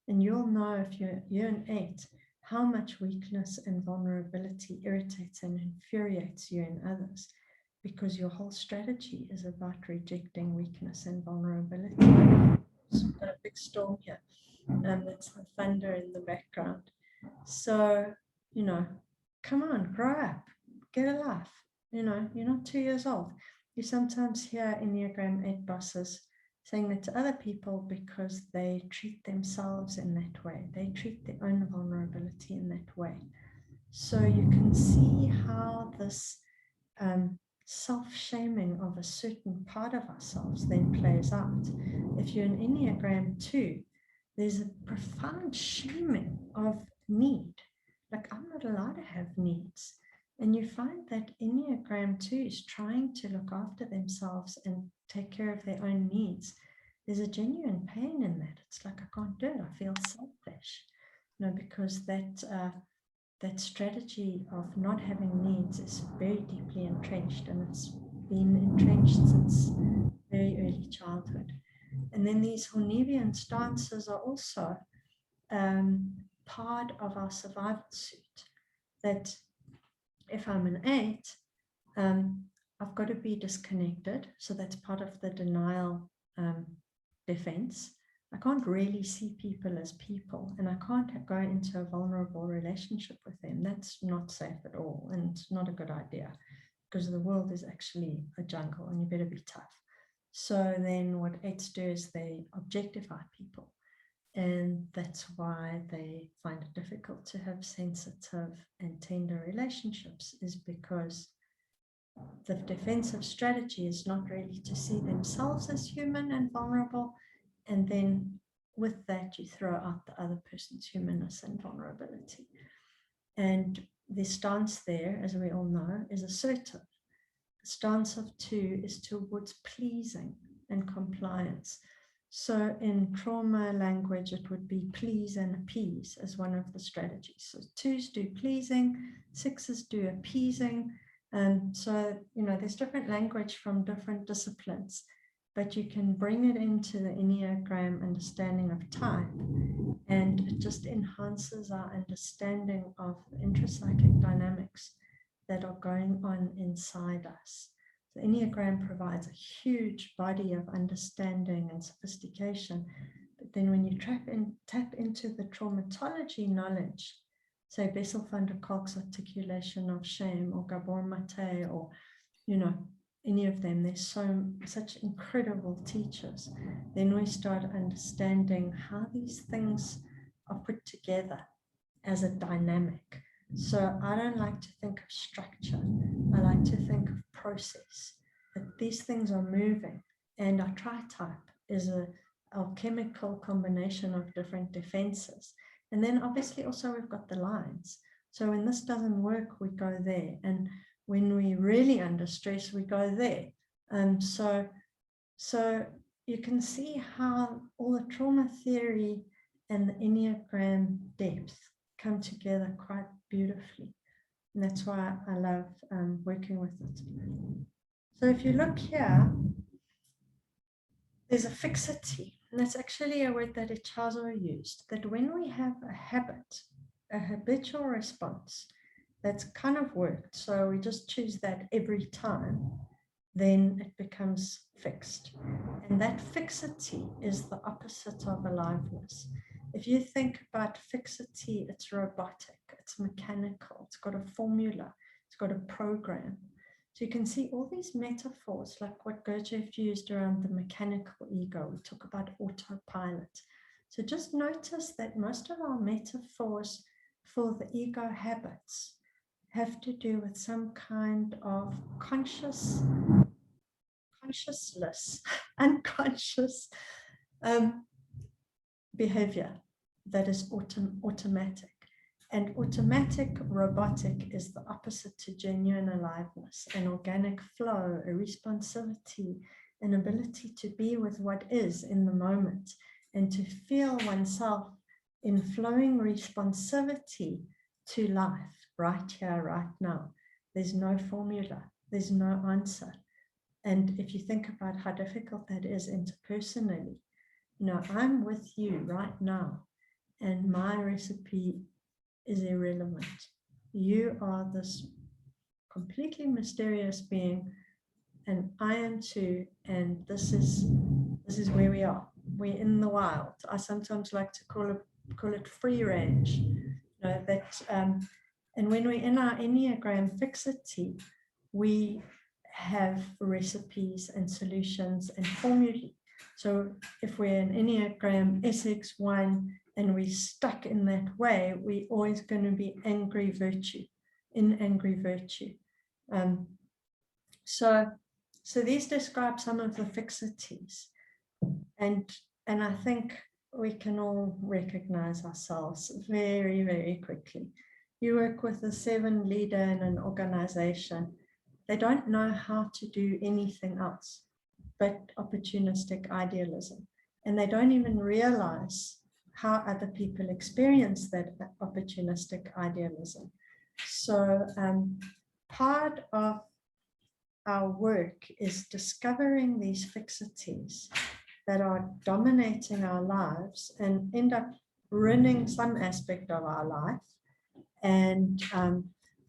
And you'll know if you're an 8, how much weakness and vulnerability irritates and infuriates you in others, because your whole strategy is about rejecting weakness and vulnerability. So we've got a big storm here. That's the thunder in the background. So, come on, grow up, get a life. You're not 2 years old. You sometimes hear Enneagram 8 bosses saying that to other people because they treat themselves in that way. They treat their own vulnerability in that way. So you can see how this self-shaming of a certain part of ourselves then plays out. If you're an Enneagram 2, there's a profound shaming of need. Like, I'm not allowed to have needs. And you find that Enneagram 2 is trying to look after themselves and take care of their own needs. There's a genuine pain in that. It's like, I can't do it. I feel selfish. Because that strategy of not having needs is very deeply entrenched, and it's been entrenched since very early childhood. And then these Hornevian stances are also part of our survival suit, that if I'm an 8, I've got to be disconnected. So that's part of the denial defense. I can't really see people as people, and I can't go into a vulnerable relationship with them. That's not safe at all, and it's not a good idea, because the world is actually a jungle and you better be tough. So then what 8s do is they objectify people, and that's why they find it difficult to have sensitive and tender relationships, is because the defensive strategy is not really to see themselves as human and vulnerable, and then with that you throw out the other person's humanness and vulnerability. And the stance there, as we all know, is assertive. The stance of 2 is towards pleasing and compliance. So in trauma language, it would be please and appease as one of the strategies. So 2s do pleasing, 6s do appeasing. And so, there's different language from different disciplines, but you can bring it into the Enneagram understanding of type, and it just enhances our understanding of the intracyclic dynamics that are going on inside us. The Enneagram provides a huge body of understanding and sophistication, but then when you tap into the traumatology knowledge, say Bessel van der Kolk's articulation of shame, or Gabor Mate, or any of them, they're such incredible teachers. Then we start understanding how these things are put together as a dynamic. So I don't like to think of structure. I like to think of process, that these things are moving. And our tri-type is a alchemical combination of different defenses. And then obviously also we've got the lines. So when this doesn't work, we go there. And when we really under stress, we go there. So you can see how all the trauma theory and the Enneagram depth come together quite beautifully. And that's why I love working with it. So if you look here, there's a fixity. And that's actually a word that Echazo used, that when we have a habit, a habitual response that's kind of worked, so we just choose that every time, then it becomes fixed. And that fixity is the opposite of aliveness. If you think about fixity, it's robotic, it's mechanical, it's got a formula, it's got a program. So you can see all these metaphors, like what Gurdjieff used around the mechanical ego. We talk about autopilot. So just notice that most of our metaphors for the ego habits have to do with some kind of consciousless, unconscious behavior that is automatic. And automatic robotic is the opposite to genuine aliveness, an organic flow, a responsivity, an ability to be with what is in the moment and to feel oneself in flowing responsivity to life right here, right now. There's no formula, there's no answer. And if you think about how difficult that is interpersonally, I'm with you right now, and my recipe is irrelevant. You are this completely mysterious being, and I am too, and this is where we are. We're in the wild. I sometimes like to call it free range. And when we're in our Enneagram fixity, we have recipes and solutions and formulae. So if we're an Enneagram SX1 and we're stuck in that way, we're always going to be angry virtue. So these describe some of the fixities. And I think we can all recognize ourselves very, very quickly. You work with a 7 leader in an organization. They don't know how to do anything else but opportunistic idealism. And they don't even realize how other people experience that opportunistic idealism. So part of our work is discovering these fixities that are dominating our lives and end up ruining some aspect of our life, and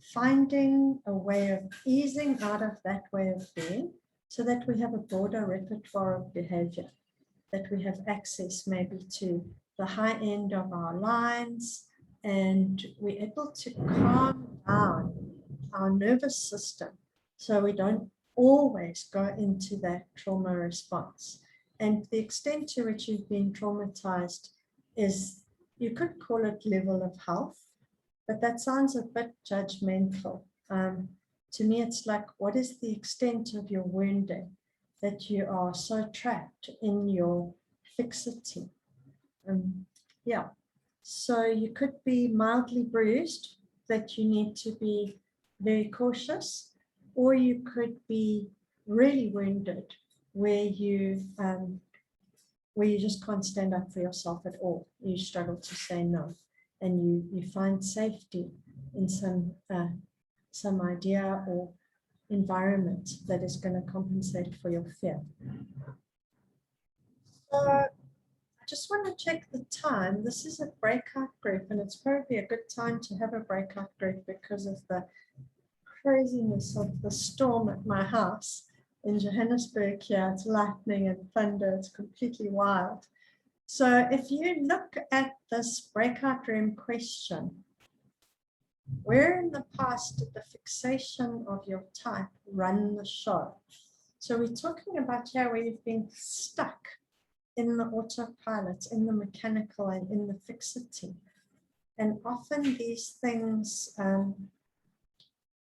finding a way of easing out of that way of being so that we have a broader repertoire of behavior, that we have access maybe to the high end of our lines, and we're able to calm down our nervous system so we don't always go into that trauma response. And the extent to which you've been traumatized is, you could call it level of health, but that sounds a bit judgmental. To me, it's like, what is the extent of your wounding that you are so trapped in your fixity? Yeah, so you could be mildly bruised, that you need to be very cautious, or you could be really wounded, where you just can't stand up for yourself at all. You struggle to say no, and you find safety in some idea or environment that is going to compensate for your fear. So I just want to check the time. This is a breakout group, and it's probably a good time to have a breakout group because of the craziness of the storm at my house in Johannesburg here. It's lightning and thunder. It's completely wild. So if you look at this breakout room question, where in the past did the fixation of your type run the show? So we're talking about here where you've been stuck in the autopilot, in the mechanical, and in the fixity. And often these things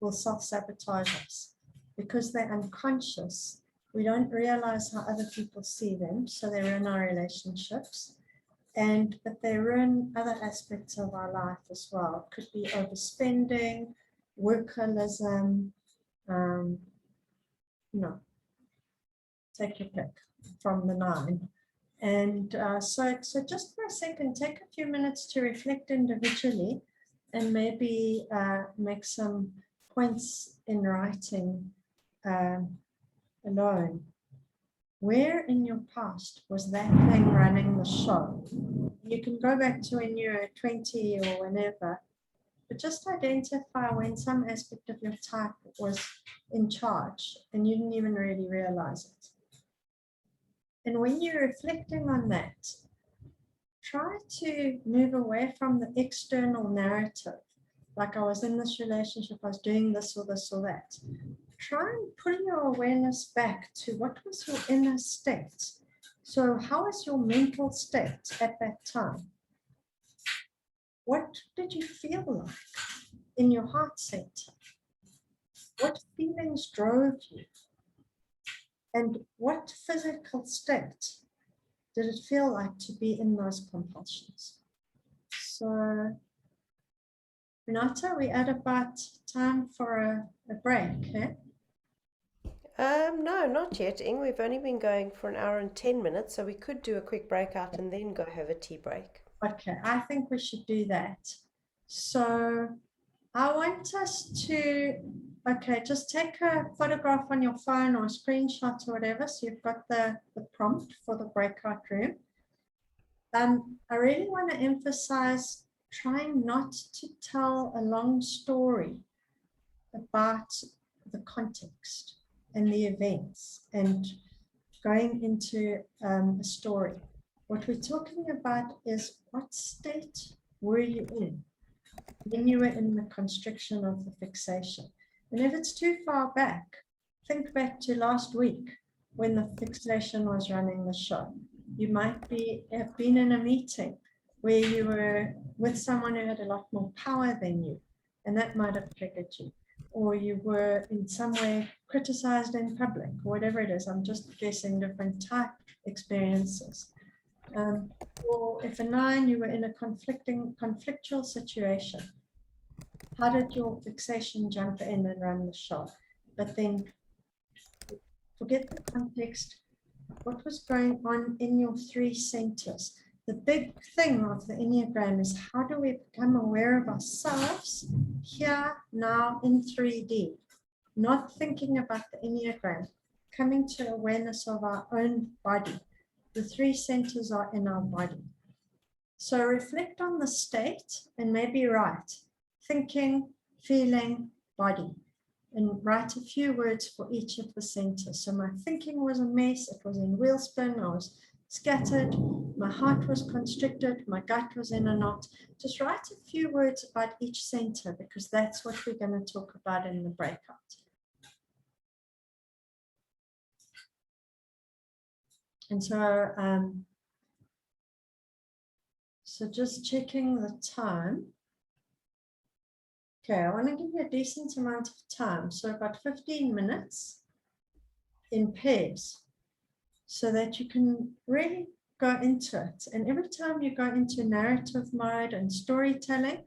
will self-sabotage us because they're unconscious. We don't realize how other people see them, so they ruin our relationships. But they ruin other aspects of our life as well. It could be overspending, workaholism, take your pick from the 9. And so just for a second, take a few minutes to reflect individually and maybe make some points in writing alone. Where in your past was that thing running the show? You can go back to when you were 20 or whenever, but just identify when some aspect of your type was in charge and you didn't even really realize it. And when you're reflecting on that, try to move away from the external narrative. Like, I was in this relationship, I was doing this or this or that. Try and pull your awareness back to what was your inner state. So how was your mental state at that time? What did you feel like in your heart center? What feelings drove you? And what physical state did it feel like to be in those compulsions? So, Renata, we at about time for a break, eh? No, not yet, Ing. We've only been going for 1 hour and 10 minutes, so we could do a quick breakout and then go have a tea break. Okay, I think we should do that. So I want us to, just take a photograph on your phone or a screenshot or whatever, so you've got the prompt for the breakout room. I really want to emphasize trying not to tell a long story about the context and the events and going into a story. What we're talking about is, what state were you in when you were in the constriction of the fixation? And if it's too far back, think back to last week when the fixation was running the show. You might have been in a meeting where you were with someone who had a lot more power than you, and that might have triggered you. Or you were in some way criticized in public, or whatever it is. I'm just guessing different type experiences. Or if a 9, you were in a conflictual situation. How did your fixation jump in and run the show? But then forget the context. What was going on in your 3 centers? The big thing of the Enneagram is, how do we become aware of ourselves here, now, in 3D? Not thinking about the Enneagram, coming to awareness of our own body. The 3 centers are in our body. So reflect on the state and maybe write thinking, feeling, body, and write a few words for each of the centers. So my thinking was a mess. It was in wheelspin. I was scattered. My heart was constricted. My gut was in a knot. Just write a few words about each center, because that's what we're going to talk about in the breakout. And so just checking the time. Okay, I want to give you a decent amount of time. So about 15 minutes in pairs, so that you can really go into it. And every time you go into narrative mode and storytelling,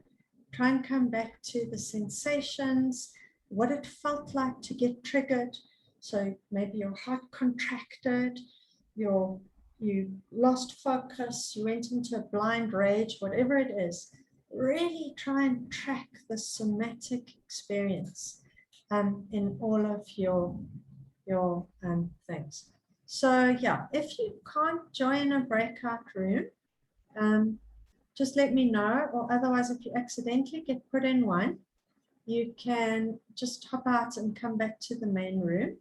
try and come back to the sensations, what it felt like to get triggered. So maybe your heart contracted, you lost focus, you went into a blind rage, whatever it is. Really try and track the somatic experience in all of your things. So yeah, if you can't join a breakout room, just let me know, or otherwise if you accidentally get put in one, you can just hop out and come back to the main room.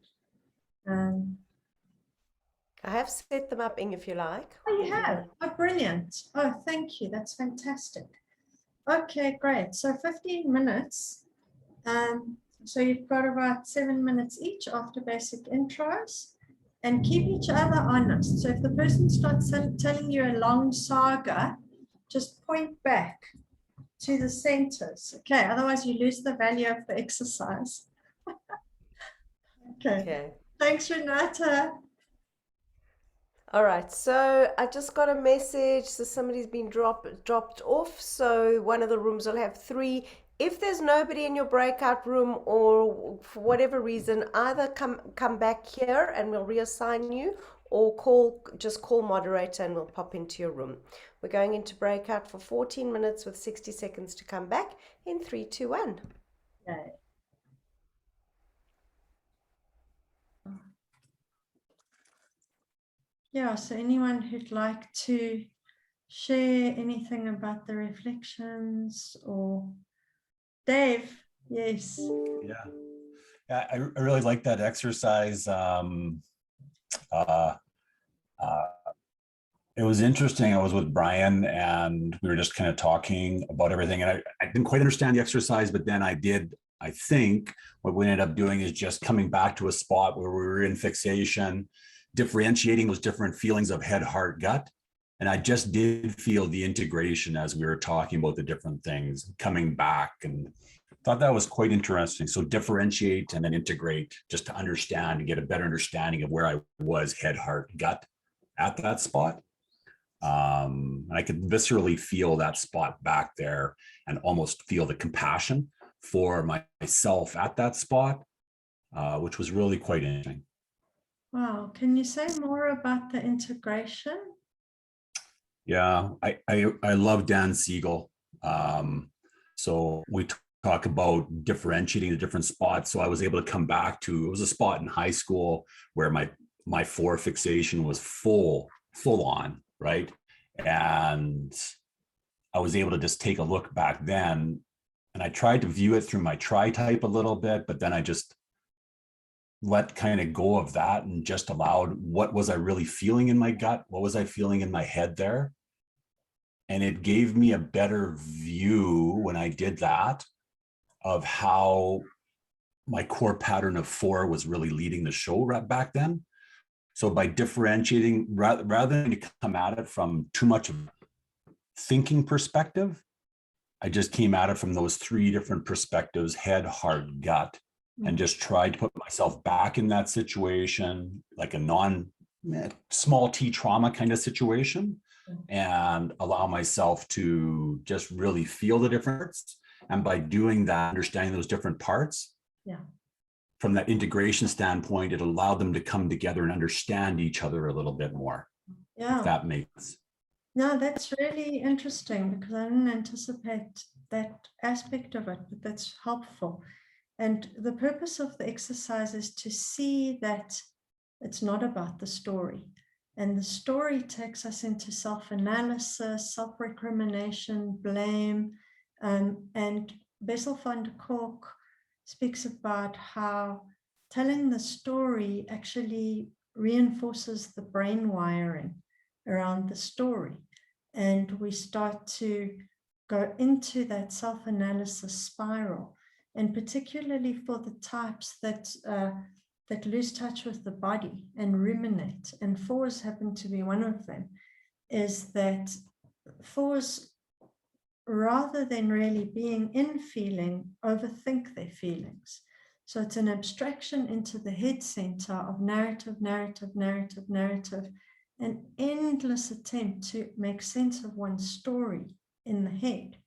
I have set them up, Ing, if you like. Oh, you have? Oh, brilliant. Oh, thank you. That's fantastic. Okay, great. So 15 minutes. So you've got about 7 minutes each after basic intros, and keep each other honest. So if the person starts telling you a long saga, just point back to the centers. Okay, otherwise you lose the value of the exercise. Okay. Thanks, Renata. All right, so I just got a message. So somebody's been dropped off. So one of the rooms will have 3. If there's nobody in your breakout room, or for whatever reason, either come back here and we'll reassign you, or just call moderator and we'll pop into your room. We're going into breakout for 14 minutes with 60 seconds to come back in 3, 2, 1. Okay. Yeah, so anyone who'd like to share anything about the reflections, or Dave? Yes. Yeah, I really like that exercise. It was interesting. I was with Brian and we were just kind of talking about everything, and I didn't quite understand the exercise, but then I did. I think what we ended up doing is just coming back to a spot where we were in fixation, differentiating those different feelings of head, heart, gut. And I just did feel the integration as we were talking about the different things coming back, and thought that was quite interesting. So differentiate and then integrate, just to understand and get a better understanding of where I was head, heart, gut at that spot. I could viscerally feel that spot back there and almost feel the compassion for myself at that spot, which was really quite interesting. Wow. Can you say more about the integration? Yeah, I love Dan Siegel. So we talk about differentiating the different spots. So I was able to come back to, it was a spot in high school where my 4 fixation was full on, right? And I was able to just take a look back then, and I tried to view it through my tri-type a little bit, but then I just let kind of go of that and just allowed, what was I really feeling in my gut? What was I feeling in my head there? And it gave me a better view when I did that of how my core pattern of 4 was really leading the show right back then. So by differentiating, rather than to come at it from too much of thinking perspective, I just came at it from those 3 different perspectives, head, heart, gut, and just tried to put myself back in that situation, like a small t trauma kind of situation, and allow myself to just really feel the difference. And by doing that, understanding those different parts, from that integration standpoint, it allowed them to come together and understand each other a little bit more. If that makes sense. No, that's really interesting, because I didn't anticipate that aspect of it, but that's helpful. And the purpose of the exercise is to see that it's not about the story. And the story takes us into self-analysis, self-recrimination, blame. And Bessel van der Kolk speaks about how telling the story actually reinforces the brain wiring around the story. And we start to go into that self-analysis spiral. And particularly for the types that lose touch with the body and ruminate, and 4s happen to be one of them, is that 4s, rather than really being in feeling, overthink their feelings. So it's an abstraction into the head center of narrative, narrative, narrative, narrative, an endless attempt to make sense of one's story in the head.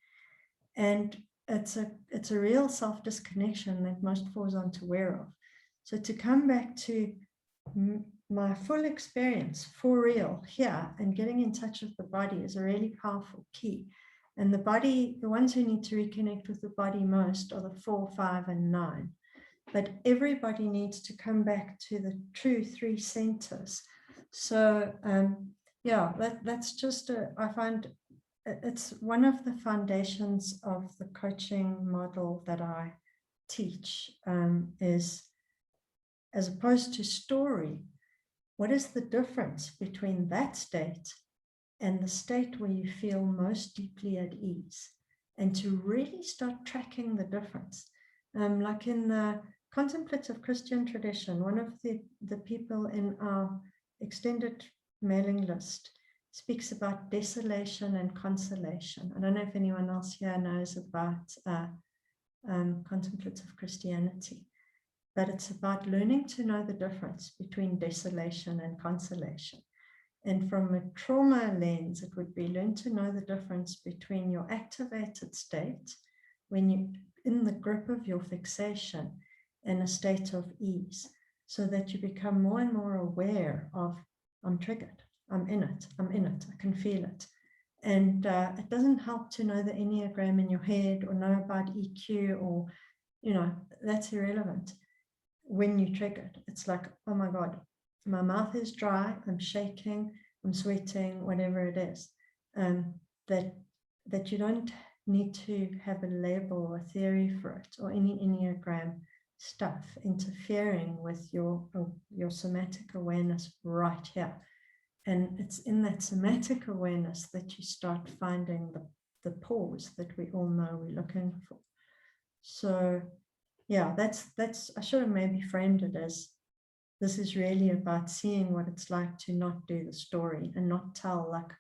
And it's a real self-disconnection that most 4s aren't aware of. So to come back to my full experience for real here and getting in touch with the body is a really powerful key. And the body, the ones who need to reconnect with the body most are the 4, 5, and 9. But everybody needs to come back to the true 3 centers. So yeah, that's just, I find it's one of the foundations of the coaching model that I teach, is, as opposed to story, what is the difference between that state and the state where you feel most deeply at ease? And to really start tracking the difference. Like in the contemplative Christian tradition, one of the people in our extended mailing list speaks about desolation and consolation. I don't know if anyone else here knows about contemplative Christianity, but it's about learning to know the difference between desolation and consolation. And from a trauma lens, it would be learn to know the difference between your activated state, when you're in the grip of your fixation, and a state of ease, so that you become more and more aware of, I'm triggered, I'm in it, I can feel it. And it doesn't help to know the Enneagram in your head or know about EQ, or, that's irrelevant. When you're triggered, it's like, oh my God, my mouth is dry, I'm shaking, I'm sweating, whatever it is. That you don't need to have a label or a theory for it, or any Enneagram stuff interfering with your somatic awareness right here. And it's in that somatic awareness that you start finding the pause that we all know we're looking for. So yeah, that's I should have maybe framed it as, this is really about seeing what it's like to not do the story and not tell like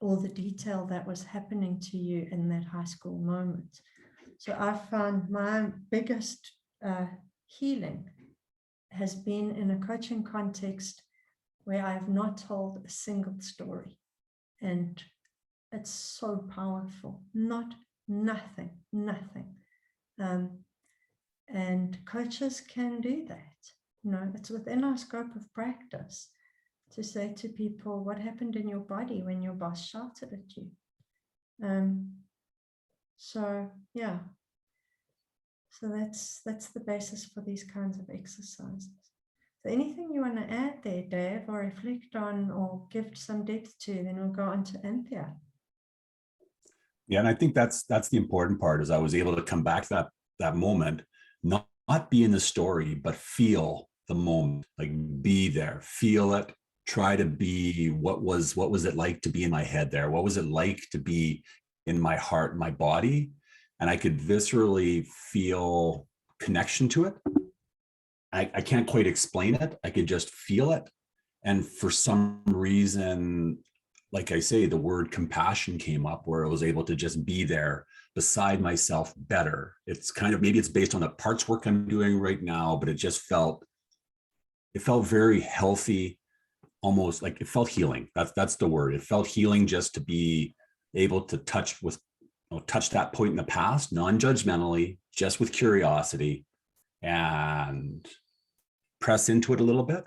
all the detail that was happening to you in that high school moment. So I found my biggest healing has been in a coaching context where I have not told a single story. And it's so powerful. Nothing. And coaches can do that. It's within our scope of practice to say to people, what happened in your body when your boss shouted at you? So yeah. So that's the basis for these kinds of exercises. So anything you want to add there, Dave, or reflect on, or give some depth to, then we'll go on to Anthea. Yeah, and I think that's the important part, is I was able to come back to that moment, not be in the story, but feel the moment, like be there, feel it, try to be, what was it like to be in my head there? What was it like to be in my heart, my body? And I could viscerally feel connection to it. I can't quite explain it. I could just feel it. And for some reason, like I say, the word compassion came up, where I was able to just be there beside myself better. It's kind of, maybe it's based on the parts work I'm doing right now, but it just felt very healthy, almost like it felt healing. That's the word. It felt healing just to be able to touch that point in the past, non-judgmentally, just with curiosity, and press into it a little bit.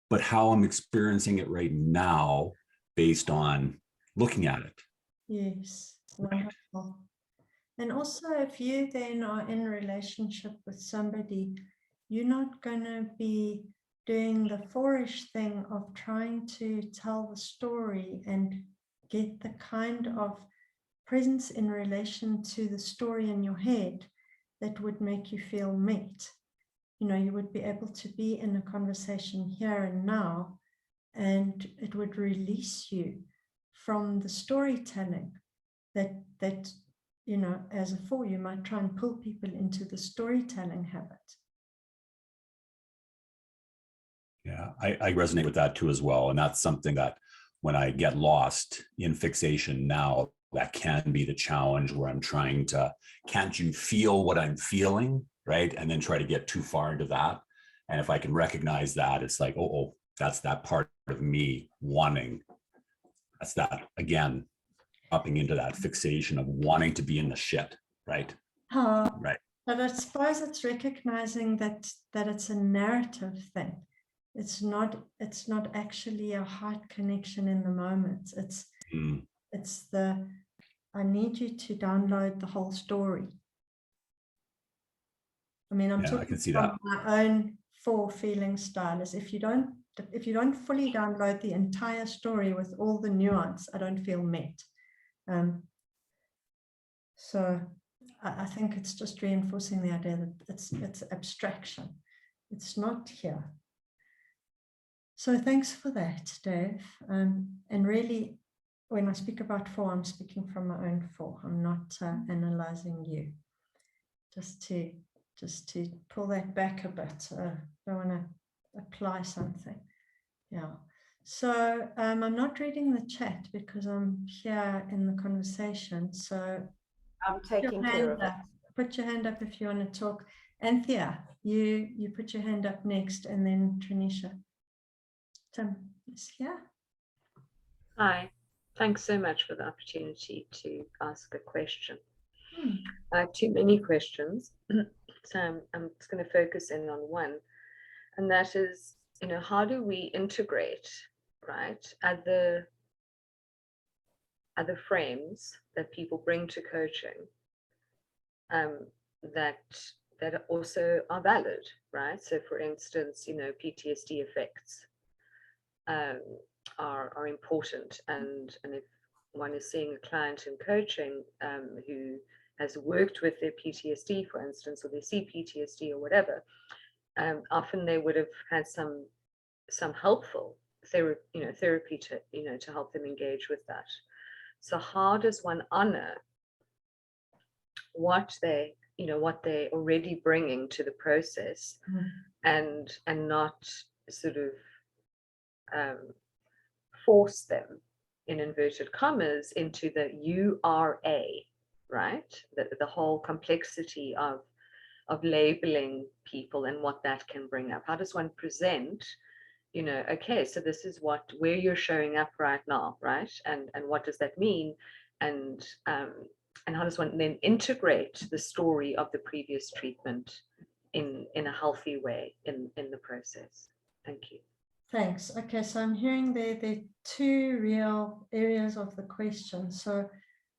But how I'm experiencing it right now based on looking at it. Yes, wonderful. And also, if you then are in a relationship with somebody, you're not going to be doing the fourish thing of trying to tell the story and get the kind of presence in relation to the story in your head that would make you feel met. You know, you would be able to be in a conversation here and now, and it would release you from the storytelling that you know, as a 4, you might try and pull people into the storytelling habit. Yeah, I resonate with that too as well. And that's something that when I get lost in fixation now, that can be the challenge where I'm trying to, can't you feel what I'm feeling, right? And then try to get too far into that. And if I can recognize that, it's like, oh, that's that part of me wanting. That's that, again, upping into that fixation of wanting to be in the shit, right? Right. But I suppose it's recognizing that it's a narrative thing. It's not actually a heart connection in the moment. It's the, I need you to download the whole story. I mean, I'm talking from my own 4 feeling style is if you don't fully download the entire story with all the nuance, I don't feel met. So I think it's just reinforcing the idea that it's abstraction. It's not here. So thanks for that, Dave. And really, when I speak about 4, I'm speaking from my own 4. I'm not analyzing you. Just to pull that back a bit. I don't want to apply something. Yeah. So I'm not reading the chat because I'm here in the conversation. So I'm taking care of it. Put your hand up if you want to talk. Anthea, you put your hand up next, and then Trinisha. Tim is here. Hi, thanks so much for the opportunity to ask a question. I have too many questions, so I'm just going to focus in on one, and that is, you know, how do we integrate, right, other frames that people bring to coaching that also are valid, right? So, for instance, you know, PTSD effects are important, and if one is seeing a client in coaching who has worked with their PTSD, for instance, or their CPTSD or whatever, often they would have had some helpful therapy to help them engage with that. So how does one honor what they're already bringing to the process, and not sort of force them, in inverted commas, into the URA, right? The whole complexity of labeling people and what that can bring up. How does one present, you know, okay, so this is where you're showing up right now, right? And what does that mean? And how does one then integrate the story of the previous treatment in a healthy way in the process? Thank you. Thanks. Okay, so I'm hearing there are 2 real areas of the question. So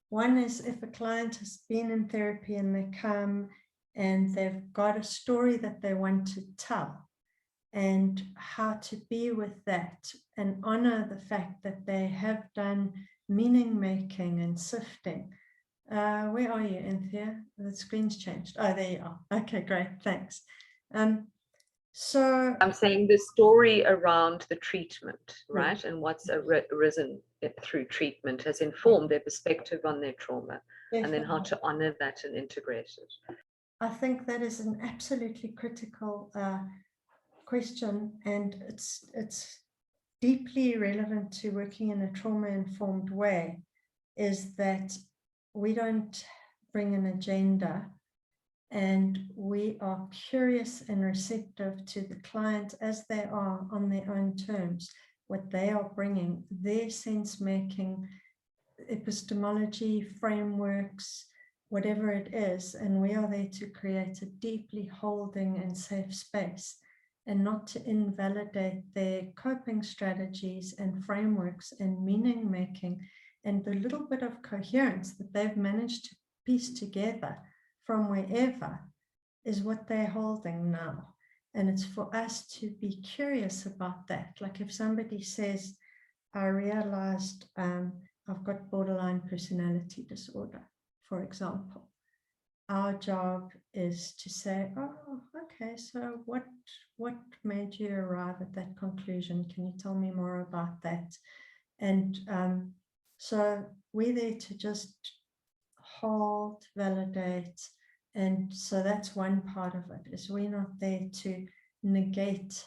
one is if a client has been in therapy and they come and they've got a story that they want to tell, and how to be with that and honor the fact that they have done meaning making and sifting. Where are you, Anthea? The screen's changed. Oh, there you are. Okay, great. Thanks. So I'm saying the story around the treatment, right? And what's arisen through treatment has informed their perspective on their trauma, and then how to honor that and integrate it. I think that is an absolutely critical question, and it's deeply relevant to working in a trauma-informed way, is that we don't bring an agenda, and we are curious and receptive to the client as they are on their own terms, what they are bringing, their sense-making, epistemology, frameworks, whatever it is, and we are there to create a deeply holding and safe space, and not to invalidate their coping strategies and frameworks and meaning making and the little bit of coherence that they've managed to piece together from wherever is what they're holding now. And it's for us to be curious about that. Like if somebody says, I realized I've got borderline personality disorder, for example. Our job is to say, oh, okay, so what made you arrive at that conclusion? Can you tell me more about that? And so we're there to just hold, validate. And so that's one part of it, is we're not there to negate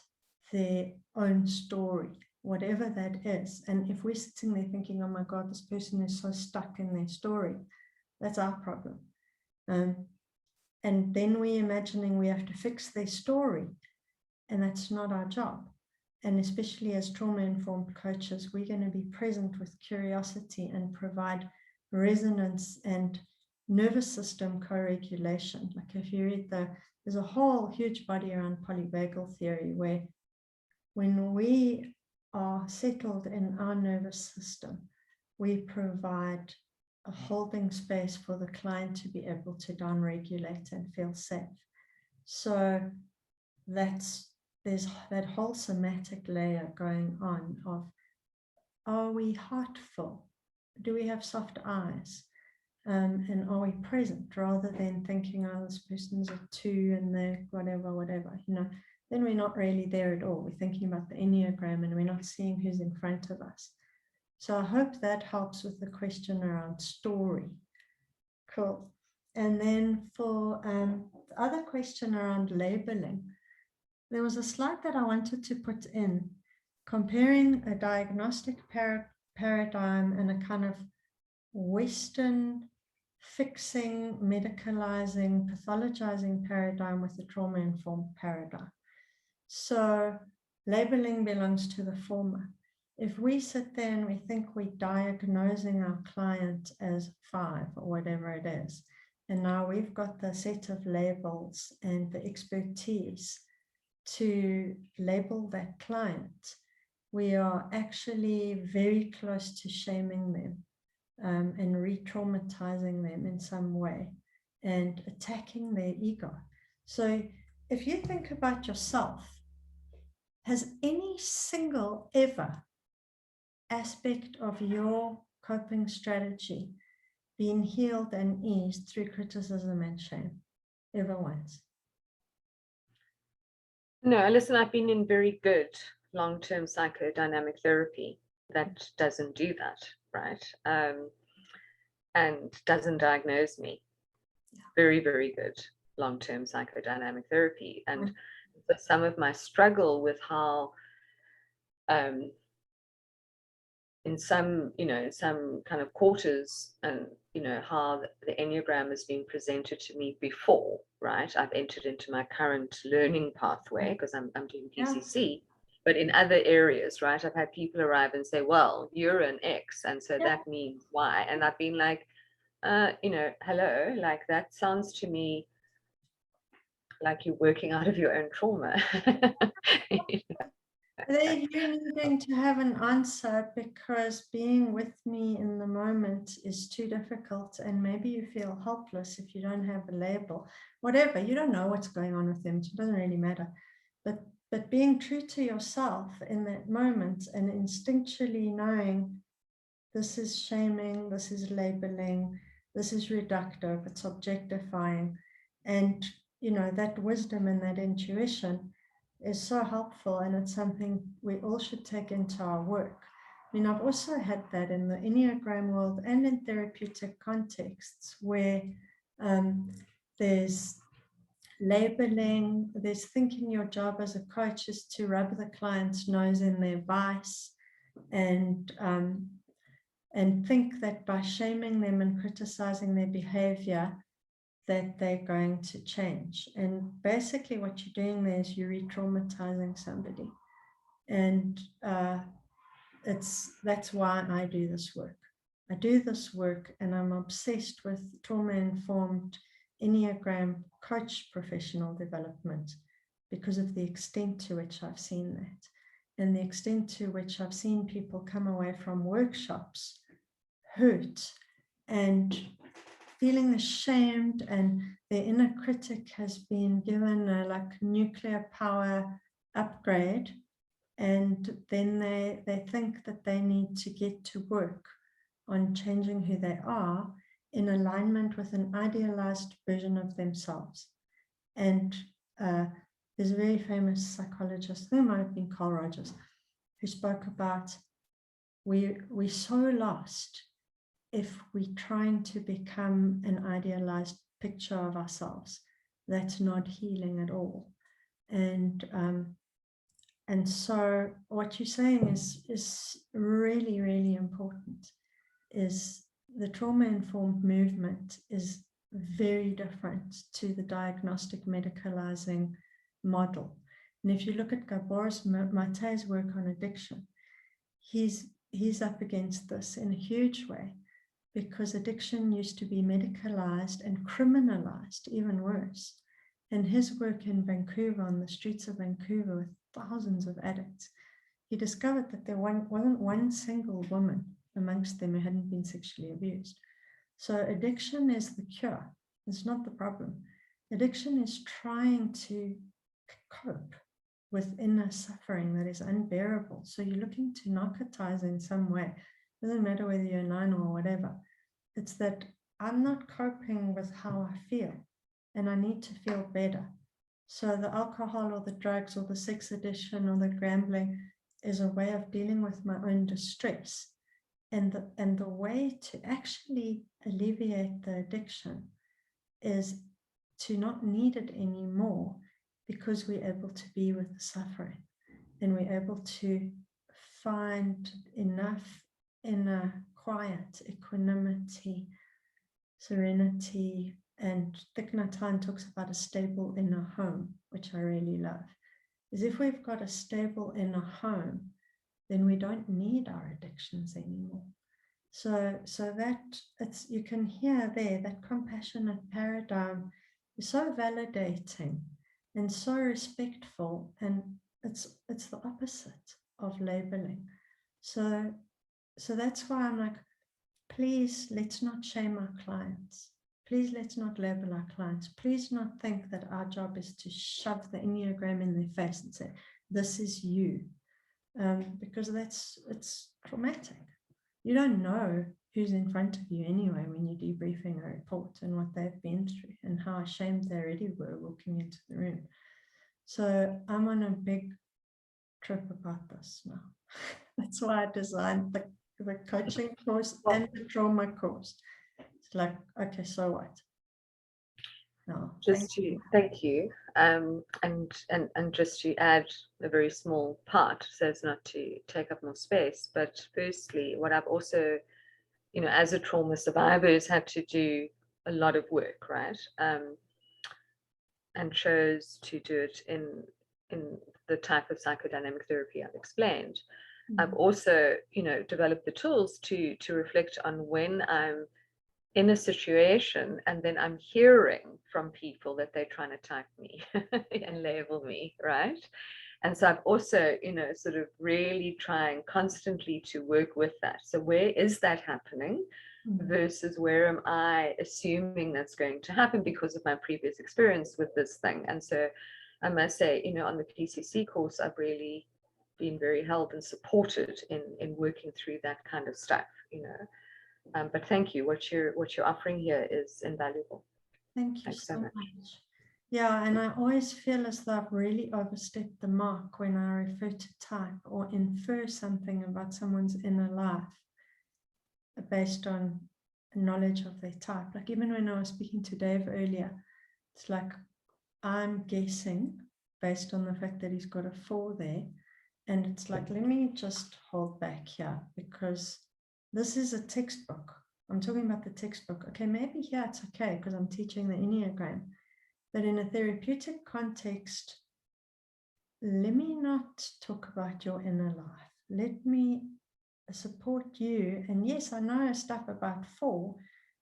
their own story, whatever that is. And if we're sitting there thinking, oh my God, this person is so stuck in their story, that's our problem. And then we're imagining we have to fix their story, and that's not our job. And especially as trauma-informed coaches, we're going to be present with curiosity and provide resonance and nervous system co-regulation. Like if you read there's a whole huge body around polyvagal theory, where when we are settled in our nervous system, we provide a holding space for the client to be able to downregulate and feel safe. So there's that whole somatic layer going on of, are we heartful? Do we have soft eyes? And are we present, rather than thinking, oh, this person's a 2 and they're whatever, then we're not really there at all. We're thinking about the Enneagram and we're not seeing who's in front of us. So I hope that helps with the question around story. Cool. And then for the other question around labeling, there was a slide that I wanted to put in, comparing a diagnostic paradigm and a kind of Western fixing, medicalizing, pathologizing paradigm with the trauma-informed paradigm. So labeling belongs to the former. If we sit there and we think we're diagnosing our client as 5 or whatever it is, and now we've got the set of labels and the expertise to label that client, we are actually very close to shaming them and re-traumatizing them in some way and attacking their ego. So if you think about yourself, has any single ever aspect of your coping strategy been healed and eased through criticism and shame? Ever once? No, listen, I've been in very good long-term psychodynamic therapy that doesn't do that, right? And doesn't diagnose me. Very, very good long-term psychodynamic therapy. And some of my struggle with how in some kind of quarters, and how the Enneagram has been presented to me before, right? I've entered into my current learning pathway because I'm doing PCC, but in other areas, right? I've had people arrive and say, well, you're an X, and so that means Y. And I've been like, hello, like that sounds to me like you're working out of your own trauma. You're needing to have an answer, because being with me in the moment is too difficult, and maybe you feel helpless if you don't have a label. Whatever, you don't know what's going on with them, so it doesn't really matter. But being true to yourself in that moment and instinctually knowing this is shaming, this is labeling, this is reductive, it's objectifying, and that wisdom and that intuition is so helpful, and it's something we all should take into our work. I mean, I've also had that in the Enneagram world and in therapeutic contexts where there's labeling, there's thinking your job as a coach is to rub the client's nose in their vice, and think that by shaming them and criticizing their behavior, that they're going to change. And basically what you're doing there is you're re-traumatizing somebody. And that's why I do this work. I do this work, and I'm obsessed with trauma-informed Enneagram coach professional development because of the extent to which I've seen that, and the extent to which I've seen people come away from workshops hurt and feeling ashamed, and their inner critic has been given a like nuclear power upgrade, and then they think that they need to get to work on changing who they are in alignment with an idealized version of themselves. And there's a very famous psychologist, there might have been Carl Rogers, who spoke about we're so lost if we're trying to become an idealized picture of ourselves. That's not healing at all. And so what you're saying is really, really important, is the trauma-informed movement is very different to the diagnostic medicalizing model. And if you look at Gabor's Mate's work on addiction, he's up against this in a huge way, because addiction used to be medicalized and criminalized, even worse. And his work in Vancouver, on the streets of Vancouver with thousands of addicts, he discovered that there wasn't one single woman amongst them who hadn't been sexually abused. So addiction is the cure. It's not the problem. Addiction is trying to cope with inner suffering that is unbearable. So you're looking to narcotize in some way. It doesn't matter whether you're 9 or whatever. It's that I'm not coping with how I feel, and I need to feel better. So the alcohol or the drugs or the sex addiction or the gambling is a way of dealing with my own distress. And the way to actually alleviate the addiction is to not need it anymore, because we're able to be with the suffering, and we're able to find enough inner quiet, equanimity, serenity. And Thich Nhat Hanh talks about a stable inner home, which I really love. Is if we've got a stable inner home, then we don't need our addictions anymore. So that it's, you can hear there that compassionate paradigm is so validating and so respectful, and it's the opposite of labeling. So that's why I'm like, please, let's not shame our clients. Please, let's not label our clients. Please not think that our job is to shove the Enneagram in their face and say, this is you. Because it's traumatic. You don't know who's in front of you anyway when you're debriefing a report, and what they've been through and how ashamed they already were walking into the room. So I'm on a big trip about this now. That's why I designed the coaching course and the trauma course. It's like, okay, so what? No, Thank you. And just to add a very small part, so as not to take up more space, but firstly, what I've also, as a trauma survivor, has had to do a lot of work, right? And chose to do it in the type of psychodynamic therapy I've explained. Mm-hmm. I've also, developed the tools to reflect on when I'm in a situation and then I'm hearing from people that they're trying to type me and label me, right? And so I've also, sort of really trying constantly to work with that. So where is that happening versus where am I assuming that's going to happen because of my previous experience with this thing? And so I must say, on the PCC course, I've really been very held and supported in working through that kind of stuff, but thank you. What you're offering here is invaluable. Thank you so much. Yeah, and I always feel as though I've really overstepped the mark when I refer to type or infer something about someone's inner life based on knowledge of their type. Like even when I was speaking to Dave earlier, it's like I'm guessing based on the fact that he's got a 4 there. And it's like, let me just hold back here, because this is a textbook. I'm talking about the textbook. Okay, maybe here it's okay because I'm teaching the Enneagram. But in a therapeutic context, let me not talk about your inner life. Let me support you. And yes, I know stuff about 4,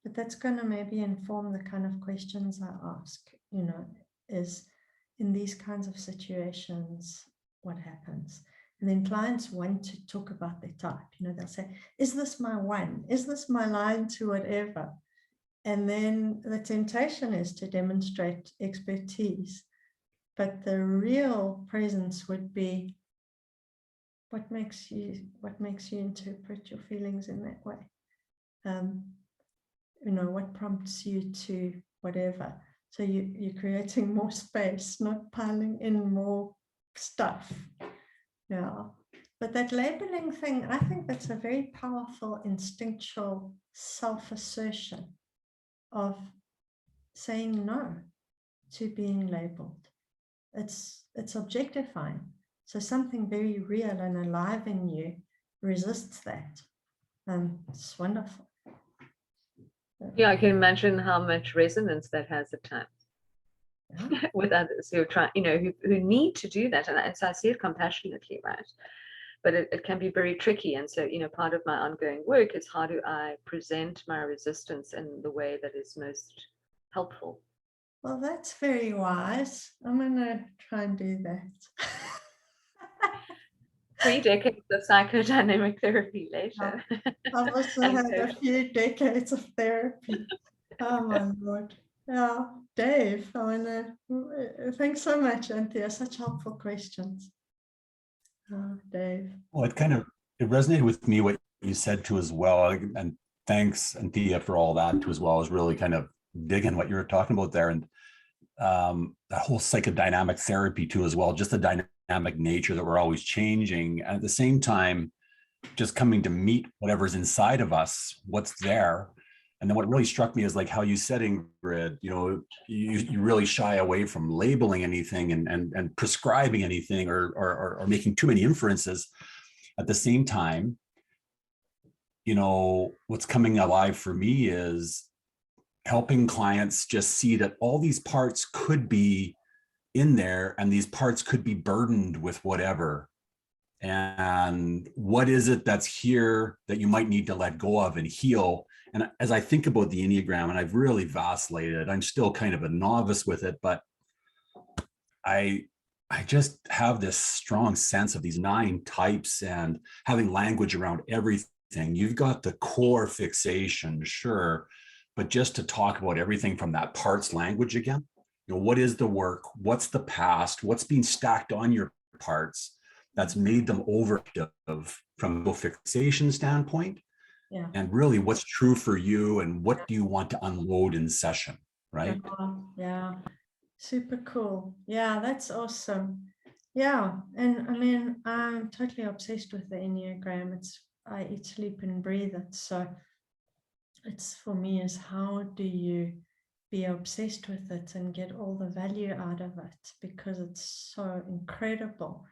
but that's going to maybe inform the kind of questions I ask, is in these kinds of situations, what happens? And then clients want to talk about their type. They'll say, is this my 1? Is this my line to whatever? And then the temptation is to demonstrate expertise. But the real presence would be what makes you interpret your feelings in that way. What prompts you to whatever. So you're creating more space, not piling in more stuff. Yeah. But that labeling thing, I think that's a very powerful instinctual self-assertion of saying no to being labeled. It's objectifying. So something very real and alive in you resists that. It's wonderful. Yeah, I can imagine how much resonance that has at times. Yeah. With others who are trying, who need to do that. And so I see it compassionately, right? But it can be very tricky. And so, part of my ongoing work is how do I present my resistance in the way that is most helpful? Well, that's very wise. I'm going to try and do that. 3 decades of psychodynamic therapy later. I've also had a few decades of therapy. Oh my Lord. Yeah, Dave, thanks so much, Anthea. Such helpful questions. Dave. Well, it resonated with me what you said too as well. And thanks, Anthea, for all that too as well. I was really kind of digging what you were talking about there. And that whole psychodynamic therapy too as well, just the dynamic nature that we're always changing. And at the same time, just coming to meet whatever's inside of us, what's there. And then what really struck me is like how you said, Ingrid, you really shy away from labeling anything and prescribing anything or making too many inferences. At the same time, what's coming alive for me is helping clients just see that all these parts could be in there and these parts could be burdened with whatever. And what is it that's here that you might need to let go of and heal? And as I think about the Enneagram, and I've really vacillated, I'm still kind of a novice with it, but I just have this strong sense of these 9 types and having language around everything. You've got the core fixation, sure, but just to talk about everything from that parts language again, what is the work? What's the past? What's being stacked on your parts that's made them overactive from a fixation standpoint? Yeah. And really what's true for you and what do you want to unload in session, right? Yeah. Super cool. Yeah, that's awesome. Yeah. And I mean, I'm totally obsessed with the Enneagram. I eat, sleep, and breathe it. So it's for me is how do you be obsessed with it and get all the value out of it, because it's so incredible,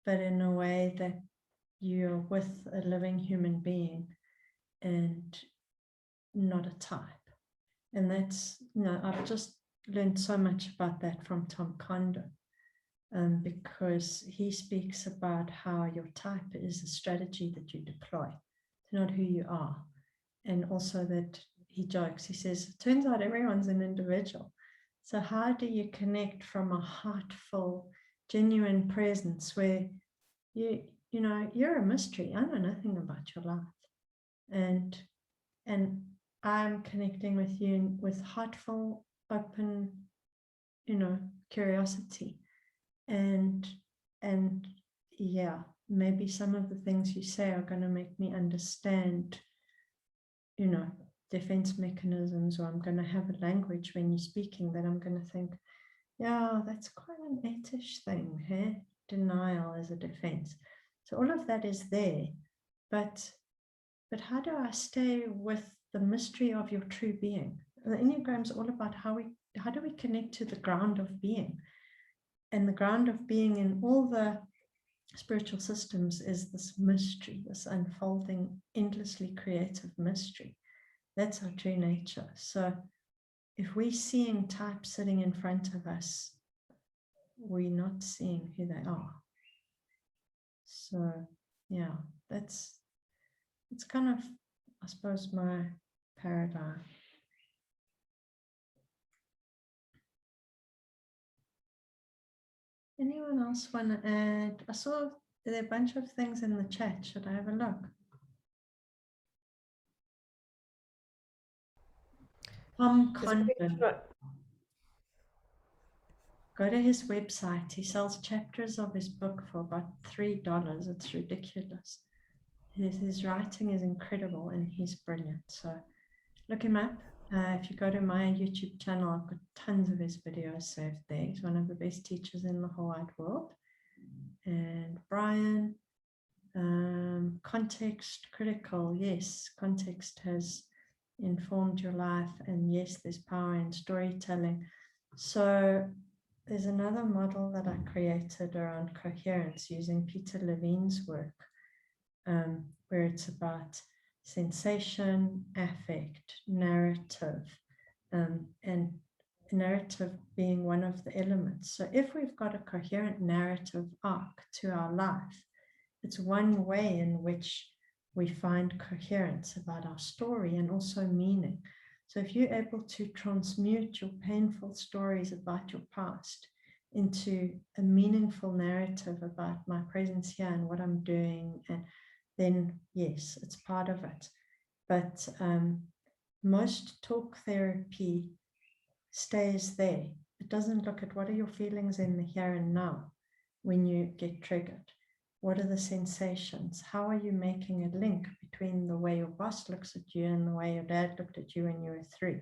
but in a way that you're with a living human being and not a type. And that's, I've just learned so much about that from Tom Condon, because he speaks about how your type is a strategy that you deploy. It's not who you are. And also that he jokes, he says, it turns out everyone's an individual. So how do you connect from a heartful, genuine presence where you're a mystery. I know nothing about your life. And I'm connecting with you with heartful, open, curiosity. And yeah, maybe some of the things you say are going to make me understand, defense mechanisms, or I'm going to have a language when you're speaking that I'm going to think, yeah, that's quite an etish thing, hey? Denial as a defense. So all of that is there, but how do I stay with the mystery of your true being? The Enneagram is all about how do we connect to the ground of being, and the ground of being in all the spiritual systems is this mystery, this unfolding, endlessly creative mystery. That's our true nature. So if we're seeing types sitting in front of us, we're not seeing who they are. So yeah, it's kind of, I suppose, my paradigm. Anyone else want to add? I saw there are a bunch of things in the chat. Should I have a look? Tom Just quickly Condon. Go to his website. He sells chapters of his book for about $3. It's ridiculous. His writing is incredible and he's brilliant. So look him up. If you go to my YouTube channel, I've got tons of his videos saved there. He's one of the best teachers in the whole wide world. And Brian, context critical. Yes, context has informed your life. And yes, there's power in storytelling. So there's another model that I created around coherence using Peter Levine's work, where it's about sensation, affect, narrative, and narrative being one of the elements. So if we've got a coherent narrative arc to our life, it's one way in which we find coherence about our story and also meaning. So if you're able to transmute your painful stories about your past into a meaningful narrative about my presence here and what I'm doing, and then yes, it's part of it. But most talk therapy stays there. It doesn't look at what are your feelings in the here and now when you get triggered. What are the sensations? How are you making a link between the way your boss looks at you and the way your dad looked at you when you were 3?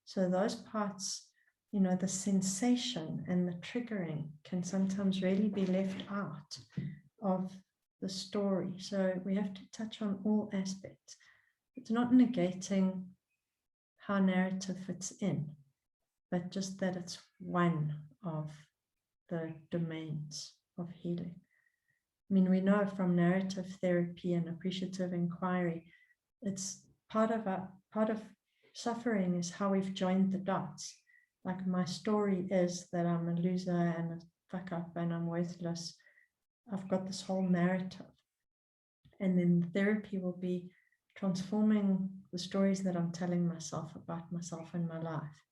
So those parts, you know, the sensation and the triggering can sometimes really be left out of the story. So we have to touch on all aspects. It's not negating how narrative fits in, but just that it's one of the domains of healing. I mean, we know from narrative therapy and appreciative inquiry, it's part of suffering is how we've joined the dots. Like my story is that I'm a loser and a fuck up and I'm worthless. I've got this whole narrative. And then therapy will be transforming the stories that I'm telling myself about myself and my life.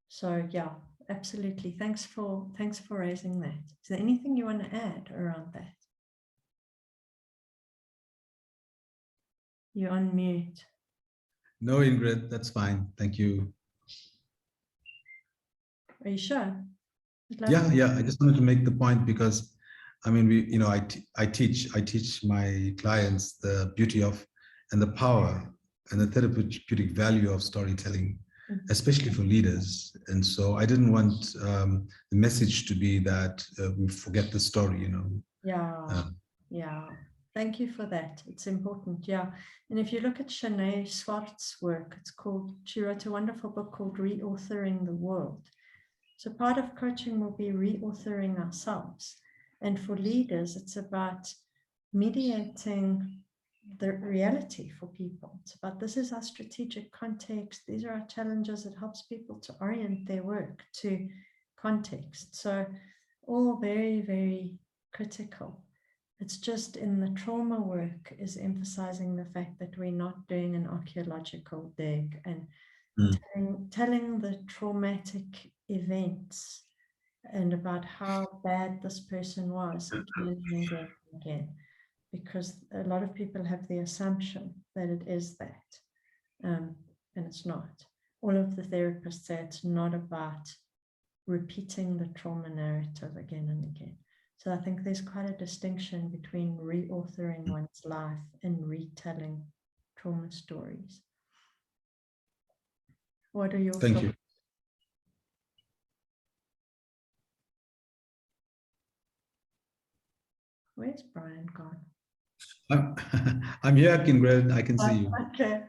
So yeah, absolutely. Thanks for raising that. Is there anything you want to add around that? You're on mute. No, Ingrid, that's fine. Thank you. Are you sure? Yeah. I just wanted to make the point because, I mean, I teach my clients the beauty of and the power and the therapeutic value of storytelling, especially for leaders. And so I didn't want the message to be that we forget the story, Yeah. Thank you for that. It's important. Yeah. And if you look at Shanae Swartz's work, she wrote a wonderful book called Reauthoring the World. So part of coaching will be reauthoring ourselves. And for leaders, it's about mediating the reality for people. It's about this is our strategic context. These are our challenges. It helps people to orient their work to context. So all very, very critical. It's just in the trauma work is emphasizing the fact that we're not doing an archaeological dig and telling the traumatic events and about how bad this person was again and again and again, because a lot of people have the assumption that it is that, and it's not. All of the therapists say it's not about repeating the trauma narrative again and again. So I think there's quite a distinction between reauthoring one's life and retelling trauma stories. What are your thoughts? Thank you. Where's Brian gone? I'm here, Ingrid. I can see you. Okay.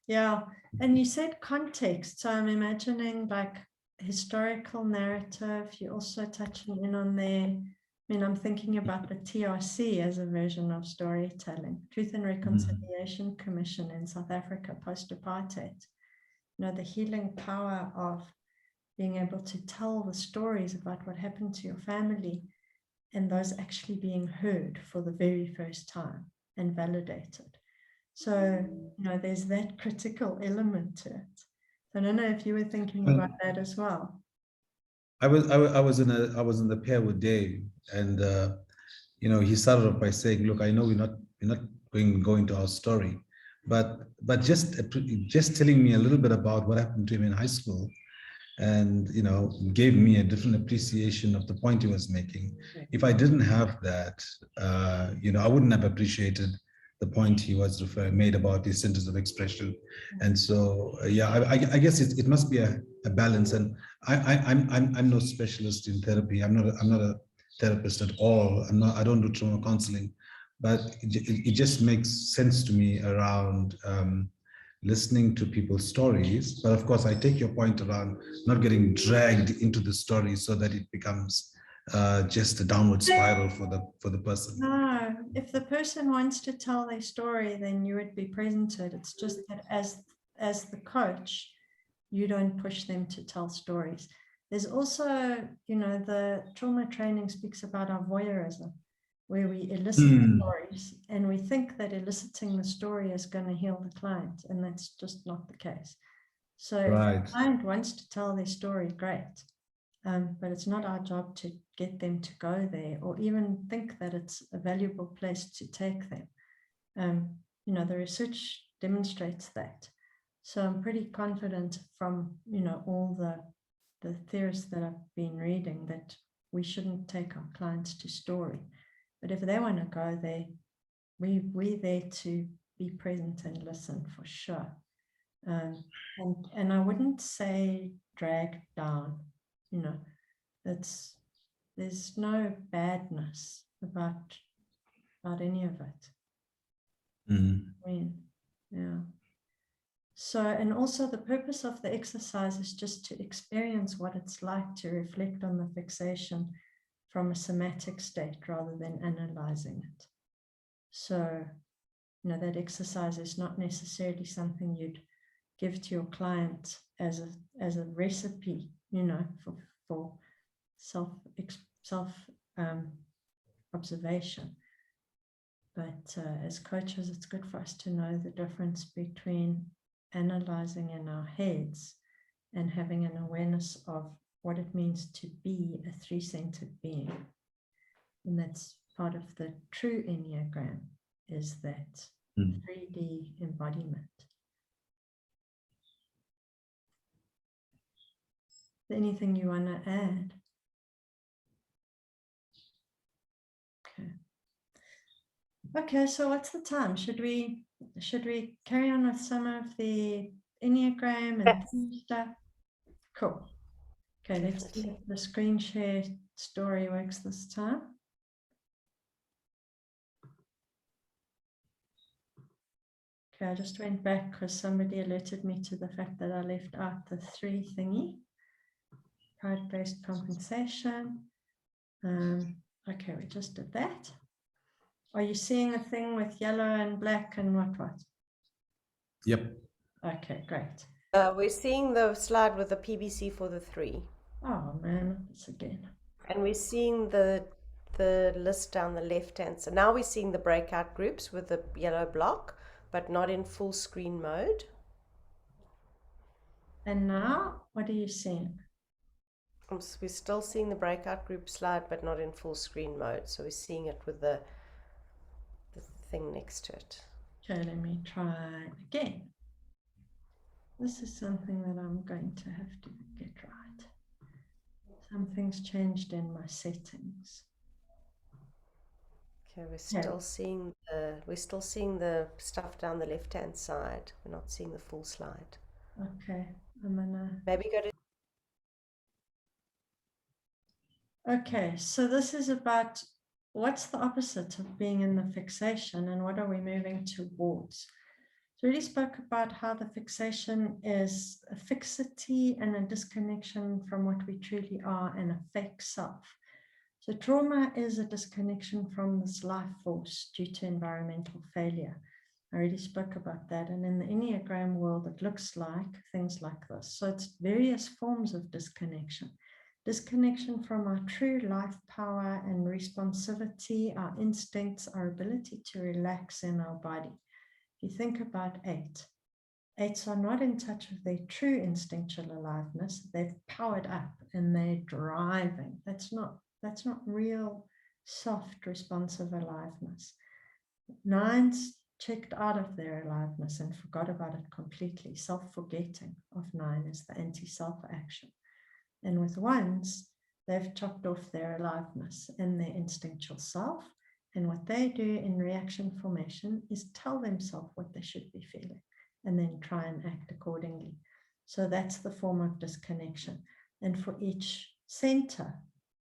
Yeah. And you said context. So I'm imagining like historical narrative. You're also touching in on there. I mean, I'm thinking about the TRC as a version of storytelling, Truth and Reconciliation Commission in South Africa post-apartheid. The healing power of being able to tell the stories about what happened to your family and those actually being heard for the very first time and validated. So, there's that critical element to it. So I don't know if you were thinking about that as well. I was in the pair with Dave, and he started off by saying, "Look, I know we're not going into our story, but just telling me a little bit about what happened to him in high school, and gave me a different appreciation of the point he was making. If I didn't have that, I wouldn't have appreciated the point he was made about the centers of expression. And so, I guess it must be a balance. And I'm no specialist in therapy. I'm not a therapist at all. I don't do trauma counseling, but it just makes sense to me around listening to people's stories. But of course, I take your point around not getting dragged into the story so that it becomes just a downward spiral for the person. No, if the person wants to tell their story, then you would be present to it. It's just that as the coach, you don't push them to tell stories. There's also, the trauma training speaks about our voyeurism, where we elicit stories and we think that eliciting the story is going to heal the client, and that's just not the case. So if the client wants to tell their story, great. But it's not our job to get them to go there or even think that it's a valuable place to take them. The research demonstrates that. So I'm pretty confident from, all the theorists that I've been reading that we shouldn't take our clients to story. But if they want to go there, we're there to be present and listen for sure. And I wouldn't say drag down, there's no badness about any of it. I mean, yeah. So, and also the purpose of the exercise is just to experience what it's like to reflect on the fixation from a somatic state rather than analyzing it. So, that exercise is not necessarily something you'd give to your client as a recipe, for self observation. But as coaches, it's good for us to know the difference between analyzing in our heads and having an awareness of what it means to be a three-centered being. And that's part of the true Enneagram, is that 3D embodiment. Anything you want to add? Okay, so what's the time? Should we carry on with some of the Enneagram and stuff? Cool. Okay, let's see if the screen share story works this time. Okay, I just went back because somebody alerted me to the fact that I left out the 3 thingy. Pride-based compensation. Okay, we just did that. Are you seeing a thing with yellow and black and what? Yep. Okay, great. We're seeing the slide with the PBC for the 3. Oh man, it's again. And we're seeing the list down the left hand. So now we're seeing the breakout groups with the yellow block, but not in full screen mode. And now, what are you seeing? We're still seeing the breakout group slide, but not in full screen mode. So we're seeing it with the thing next to it. Okay, let me try again. This is something that I'm going to have to get right. Something's changed in my settings. Okay, we're still seeing the stuff down the left hand side. We're not seeing the full slide. Okay, I'm gonna maybe go to. Okay, so this is about what's the opposite of being in the fixation and what are we moving towards? So we really spoke about how the fixation is a fixity and a disconnection from what we truly are and a fake self. So trauma is a disconnection from this life force due to environmental failure. I already spoke about that. And in the Enneagram world, it looks like things like this. So it's various forms of disconnection. Disconnection from our true life power and responsivity, our instincts, our ability to relax in our body. If you think about 8s are not in touch with their true instinctual aliveness. They've powered up and they're driving. That's not real soft responsive aliveness. 9s checked out of their aliveness and forgot about it completely. Self-forgetting of 9 is the anti-self action. And with 1s, they've chopped off their aliveness and their instinctual self. And what they do in reaction formation is tell themselves what they should be feeling and then try and act accordingly. So that's the form of disconnection. And for each center,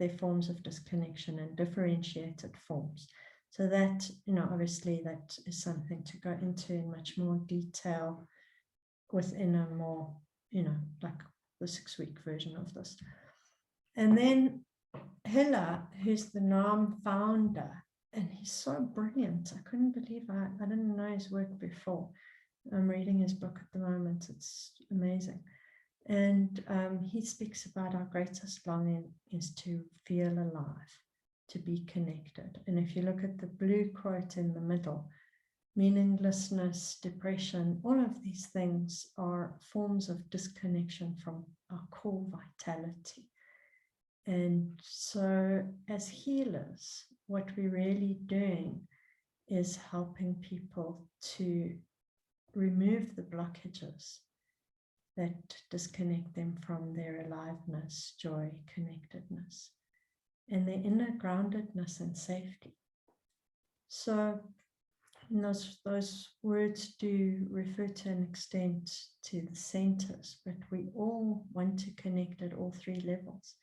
there are forms of disconnection and differentiated forms. So that, obviously that is something to go into in much more detail within a more, like the 6-week version of this. And then Hiller, who's the NARM founder, and he's so brilliant. I couldn't believe I didn't know his work before. I'm reading his book at the moment. It's amazing. And he speaks about our greatest longing is to feel alive, to be connected. And if you look at the blue quote in the middle, meaninglessness, depression, all of these things are forms of disconnection from our core vitality. And so as healers, what we're really doing is helping people to remove the blockages that disconnect them from their aliveness, joy, connectedness, and their inner groundedness and safety. So those words do refer to an extent to the centers, but we all want to connect at all 3 levels.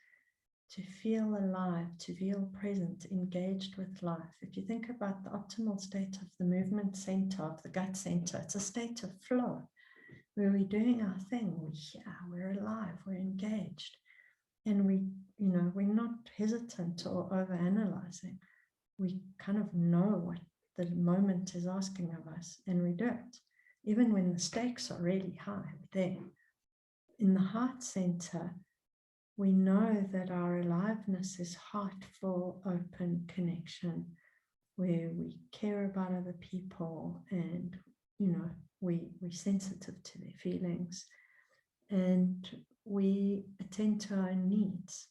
To feel alive, to feel present, engaged with life. If you think about the optimal state of the movement center, of the gut center, it's a state of flow where we're doing our thing. We're alive, we're engaged. And we're not hesitant or overanalyzing. We kind of know what the moment is asking of us, and we do it. Even when the stakes are really high, there. In the heart center, we know that our aliveness is heartful, open connection, where we care about other people and, we're sensitive to their feelings, and we attend to our own needs.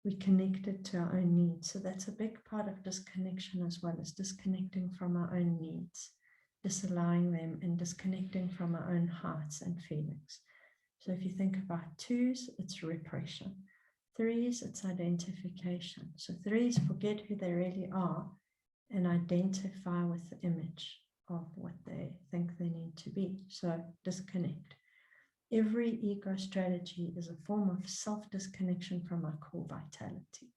We connected to our own needs. So that's a big part of disconnection as well, as disconnecting from our own needs, disallowing them and disconnecting from our own hearts and feelings. So if you think about 2s, it's repression. 3s, it's identification. So 3s forget who they really are and identify with the image of what they think they need to be. So disconnect. Every ego strategy is a form of self-disconnection from our core vitality.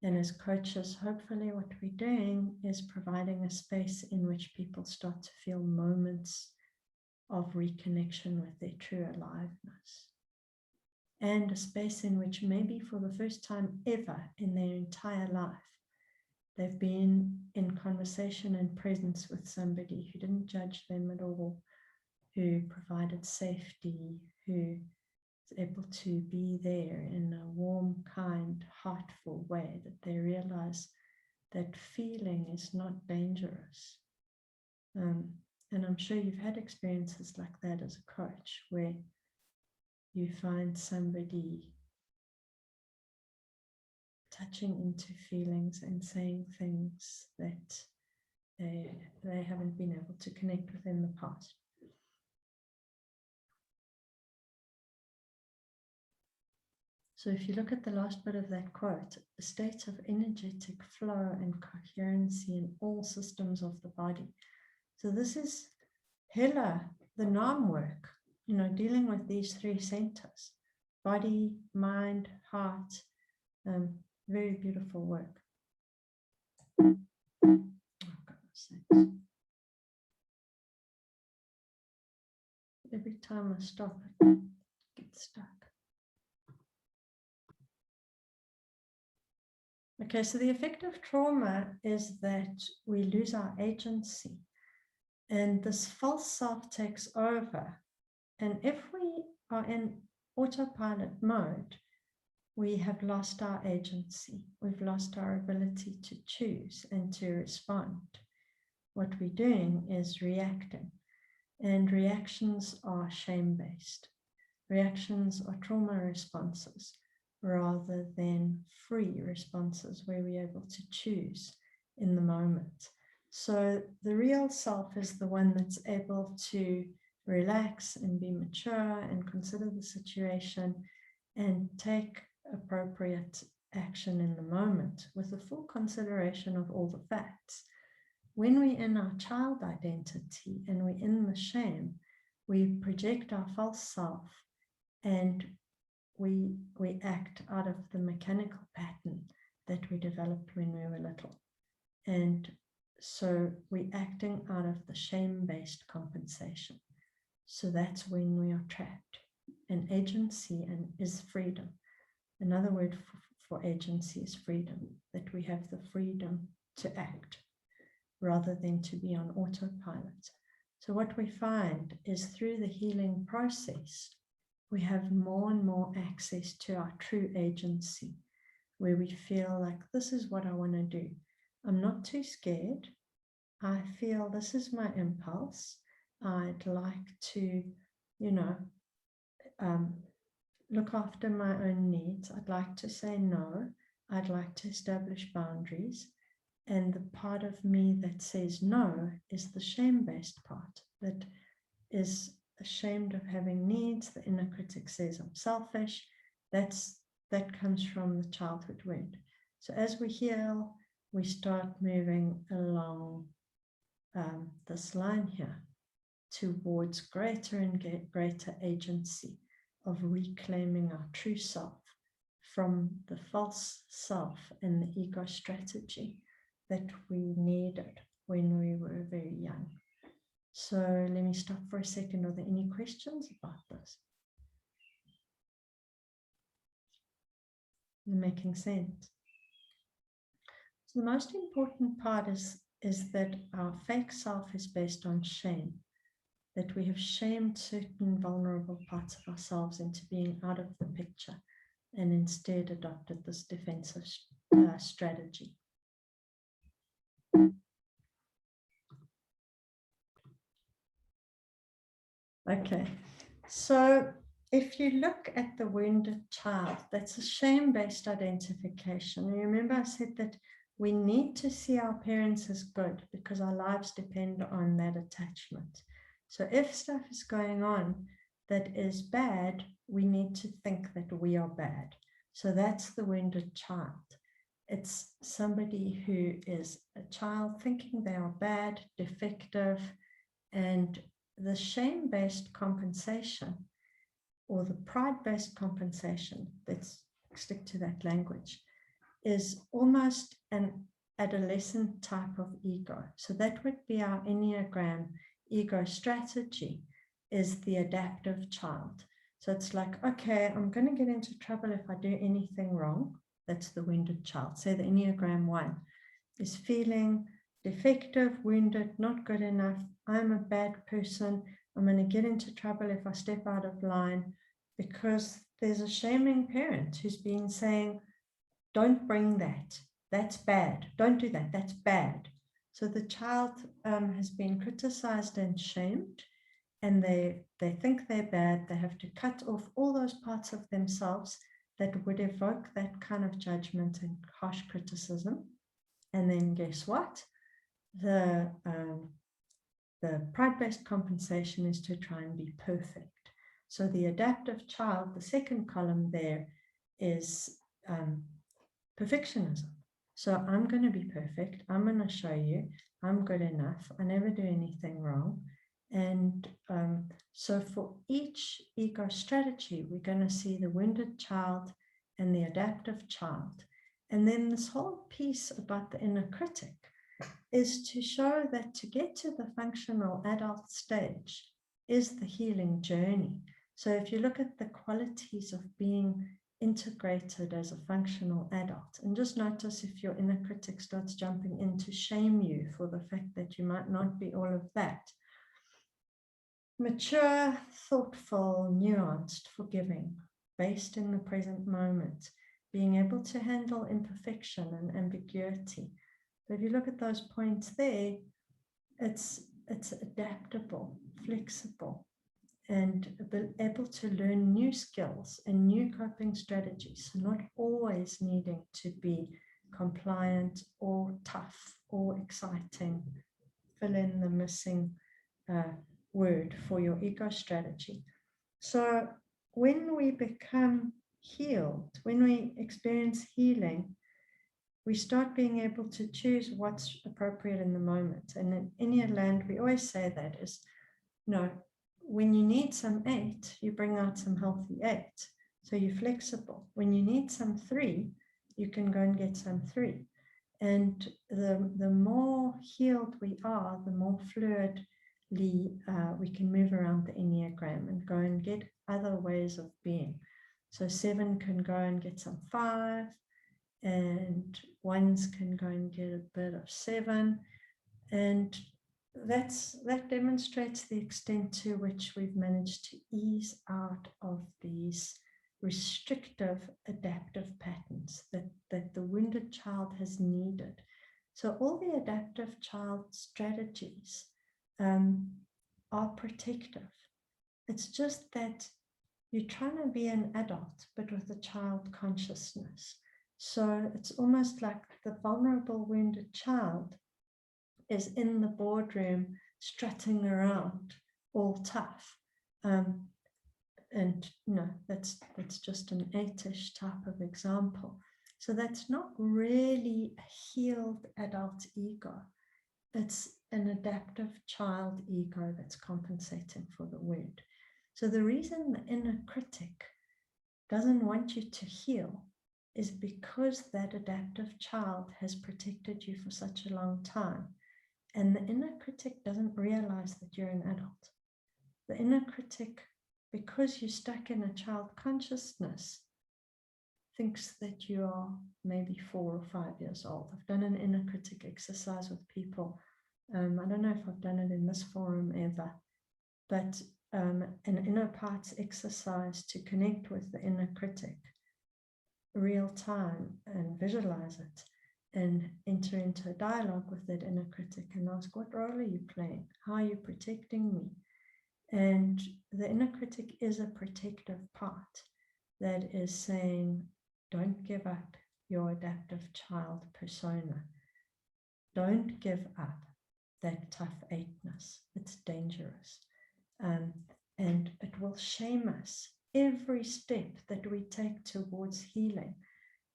And as coaches, hopefully what we're doing is providing a space in which people start to feel moments of reconnection with their true aliveness. And a space in which maybe for the first time ever in their entire life, they've been in conversation and presence with somebody who didn't judge them at all, who provided safety, who is able to be there in a warm, kind, heartful way, that they realize that feeling is not dangerous. And I'm sure you've had experiences like that as a coach, where you find somebody touching into feelings and saying things that they haven't been able to connect with in the past. So if you look at the last bit of that quote, a state of energetic flow and coherency in all systems of the body. So this is Hiller, the NARM work, dealing with these 3 centers: body, mind, heart. Very beautiful work. Oh, goodness sakes. Every time I stop, it gets stuck. Okay, so the effect of trauma is that we lose our agency, and this false self takes over. And if we are in autopilot mode, we have lost our agency. We've lost our ability to choose and to respond. What we're doing is reacting, and reactions are shame-based. Reactions are trauma responses rather than free responses where we're able to choose in the moment. So the real self is the one that's able to relax and be mature and consider the situation and take appropriate action in the moment with the full consideration of all the facts. When we're in our child identity and we're in the shame, we project our false self and we act out of the mechanical pattern that we developed when we were little. And so we're acting out of the shame-based compensation. So that's when we are trapped. And agency is freedom. Another word for agency is freedom, that we have the freedom to act rather than to be on autopilot. So what we find is through the healing process, we have more and more access to our true agency, where we feel like, this is what I want to do. I'm not too scared. I feel this is my impulse. I'd like to, look after my own needs. I'd like to say no. I'd like to establish boundaries. And the part of me that says no is the shame-based part that is ashamed of having needs. The inner critic says I'm selfish. That comes from the childhood wound. So as we heal, we start moving along this line here towards greater and greater agency of reclaiming our true self from the false self and the ego strategy that we needed when we were very young. So let me stop for a second. Are there any questions about this? They're making sense. So the most important part is that our fake self is based on shame, that we have shamed certain vulnerable parts of ourselves into being out of the picture and instead adopted this defensive strategy. Okay, so if you look at the wounded child, that's a shame-based identification. Remember I said that we need to see our parents as good because our lives depend on that attachment. So if stuff is going on that is bad, we need to think that we are bad. So that's the wounded child. It's somebody who is a child thinking they are bad, defective, and the shame-based compensation or the pride-based compensation, let's stick to that language, is almost an adolescent type of ego. So that would be our Enneagram ego strategy, is the adaptive child. So it's like, okay, I'm going to get into trouble if I do anything wrong. That's the wounded child. Say the Enneagram 1 is feeling defective, wounded, not good enough. I'm a bad person. I'm going to get into trouble if I step out of line, because there's a shaming parent who's been saying, don't bring that. That's bad. Don't do that. That's bad. So the child has been criticized and shamed, and they think they're bad. They have to cut off all those parts of themselves that would evoke that kind of judgment and harsh criticism. And then guess what? The pride-based compensation is to try and be perfect. So the adaptive child, the second column there, is perfectionism. So I'm going to be perfect. I'm going to show you I'm good enough. I never do anything wrong. And so for each ego strategy, we're going to see the wounded child and the adaptive child. And then this whole piece about the inner critic is to show that to get to the functional adult stage is the healing journey. So if you look at the qualities of being integrated as a functional adult, and just notice if your inner critic starts jumping in to shame you for the fact that you might not be all of that. Mature, thoughtful, nuanced, forgiving, based in the present moment, being able to handle imperfection and ambiguity. So if you look at those points there, it's adaptable, flexible, and able to learn new skills and new coping strategies, so not always needing to be compliant, or tough, or exciting. Fill in the missing word for your ego strategy. So when we become healed, when we experience healing, we start being able to choose what's appropriate in the moment. And in Enneagram land, we always say that is, when you need some 8, you bring out some healthy 8. So you're flexible. When you need some 3, you can go and get some 3. And the more healed we are, the more fluidly we can move around the Enneagram and go and get other ways of being. So 7 can go and get some 5, and 1s can go and get a bit of 7. And that demonstrates the extent to which we've managed to ease out of these restrictive adaptive patterns that the wounded child has needed. So all the adaptive child strategies are protective. It's just that you're trying to be an adult, but with a child consciousness. So it's almost like the vulnerable wounded child is in the boardroom strutting around all tough. And that's just an 8-ish type of example. So that's not really a healed adult ego. It's an adaptive child ego that's compensating for the wound. So the reason the inner critic doesn't want you to heal is because that adaptive child has protected you for such a long time. And the inner critic doesn't realize that you're an adult. The inner critic, because you're stuck in a child consciousness, thinks that you are maybe 4 or 5 years old. I've done an inner critic exercise with people. I don't know if I've done it in this forum ever, but an inner parts exercise to connect with the inner critic real time and visualize it and enter into a dialogue with that inner critic and ask, what role are you playing? How are you protecting me? And the inner critic is a protective part that is saying, don't give up your adaptive child persona. Don't give up that tough 8-ness. It's dangerous. And it will shame us. Every step that we take towards healing,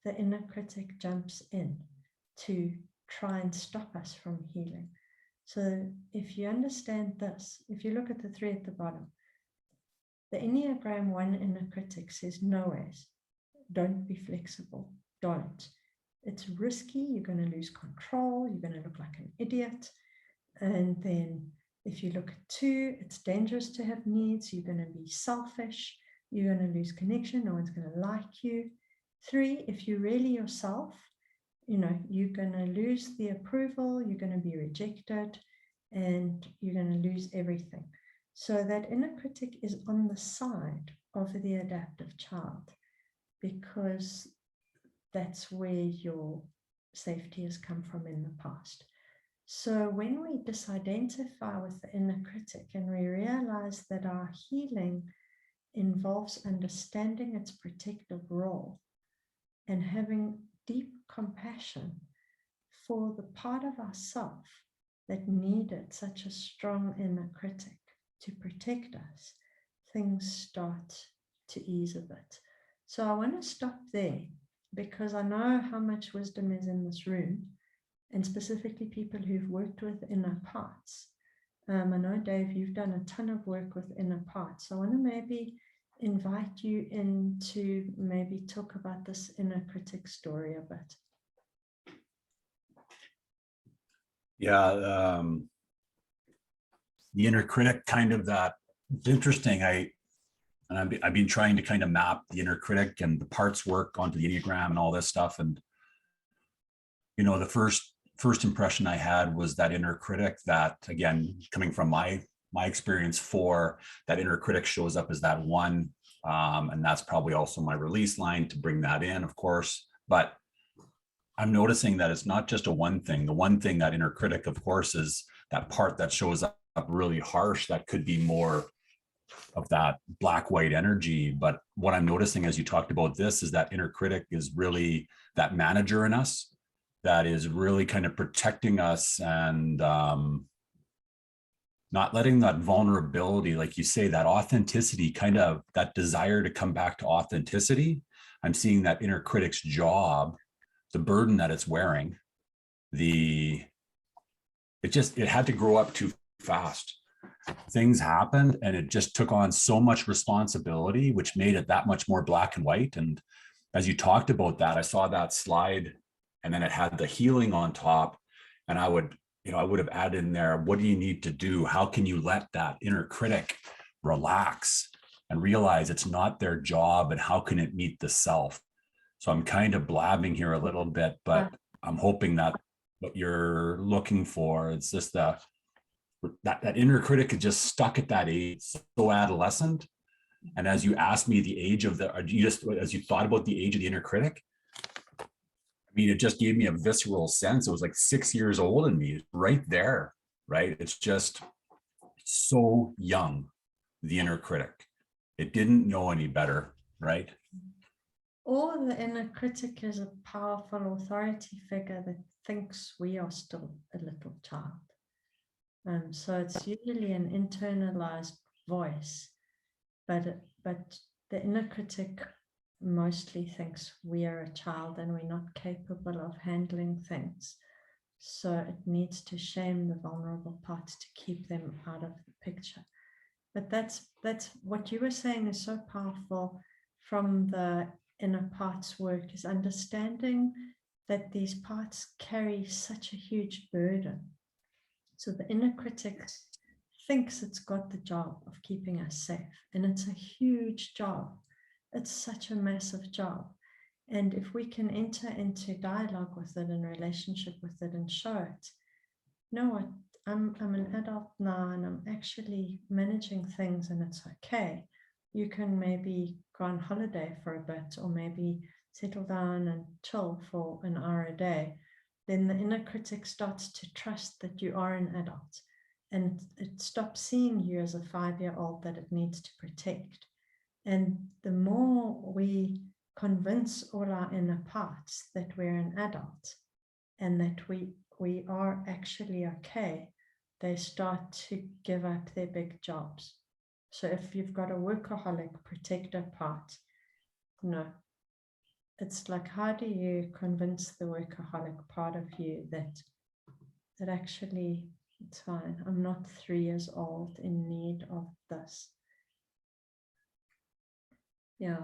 the inner critic jumps in to try and stop us from healing. So if you understand this, if you look at the 3 at the bottom, the Enneagram 1 inner critic says, no ways, don't be flexible, don't. It's risky, you're going to lose control, you're going to look like an idiot. And then if you look at 2, it's dangerous to have needs, you're going to be selfish, you're going to lose connection, no one's going to like you. 3, if you're really yourself, you're going to lose the approval, you're going to be rejected, and you're going to lose everything. So that inner critic is on the side of the adaptive child because that's where your safety has come from in the past. So when we disidentify with the inner critic and we realize that our healing involves understanding its protective role and having deep compassion for the part of ourself that needed such a strong inner critic to protect us, things start to ease a bit. So I want to stop there because I know how much wisdom is in this room, and specifically people who've worked with inner parts. I know, Dave, you've done a ton of work with inner parts. So I want to maybe invite you in to maybe talk about this inner critic story a bit. Yeah, the inner critic, kind of that, it's interesting. I've been trying to kind of map the inner critic and the parts work onto the Enneagram and all this stuff. And, the first impression I had was that inner critic that, again, coming from my experience, 4, that inner critic shows up as that 1. And that's probably also my release line to bring that in, of course. But I'm noticing that it's not just a 1 thing. The 1 thing, that inner critic, of course, is that part that shows up really harsh, that could be more of that black-white energy. But what I'm noticing as you talked about this is that inner critic is really that manager in us. that is really kind of protecting us and not letting that vulnerability, like you say, that authenticity, kind of that desire to come back to authenticity. I'm seeing that inner critic's job, the burden that it's wearing, it had to grow up too fast. Things happened and it just took on so much responsibility, which made it that much more black and white. And as you talked about that, I saw that slide and then it had the healing on top. And I would have added in there, what do you need to do? How can you let that inner critic relax and realize it's not their job, and how can it meet the self? So I'm kind of blabbing here a little bit, but I'm hoping that what you're looking for, it's just that inner critic is just stuck at that age, so adolescent. And as you asked me the age of as you thought about the age of the inner critic, I mean, it just gave me a visceral sense. It was like 6 years old in me, right there, right? It's just so young, the inner critic. It didn't know any better, right? Or the inner critic is a powerful authority figure that thinks we are still a little child. So it's usually an internalized voice, but the inner critic mostly thinks we are a child and we're not capable of handling things. So it needs to shame the vulnerable parts to keep them out of the picture. But that's what you were saying is so powerful from the inner parts work, is understanding that these parts carry such a huge burden. So the inner critic thinks it's got the job of keeping us safe, and it's a huge job. It's such a massive job. And if we can enter into dialogue with it and relationship with it and show it, you know what, I'm an adult now and I'm actually managing things and it's okay. You can maybe go on holiday for a bit, or maybe settle down and chill for an hour a day. Then the inner critic starts to trust that you are an adult, and it stops seeing you as a 5-year-old that it needs to protect. And the more we convince all our inner parts that we're an adult and that we are actually okay, they start to give up their big jobs. So if you've got a workaholic protector part, it's like, how do you convince the workaholic part of you that actually it's fine, I'm not 3 years old in need of this. Yeah.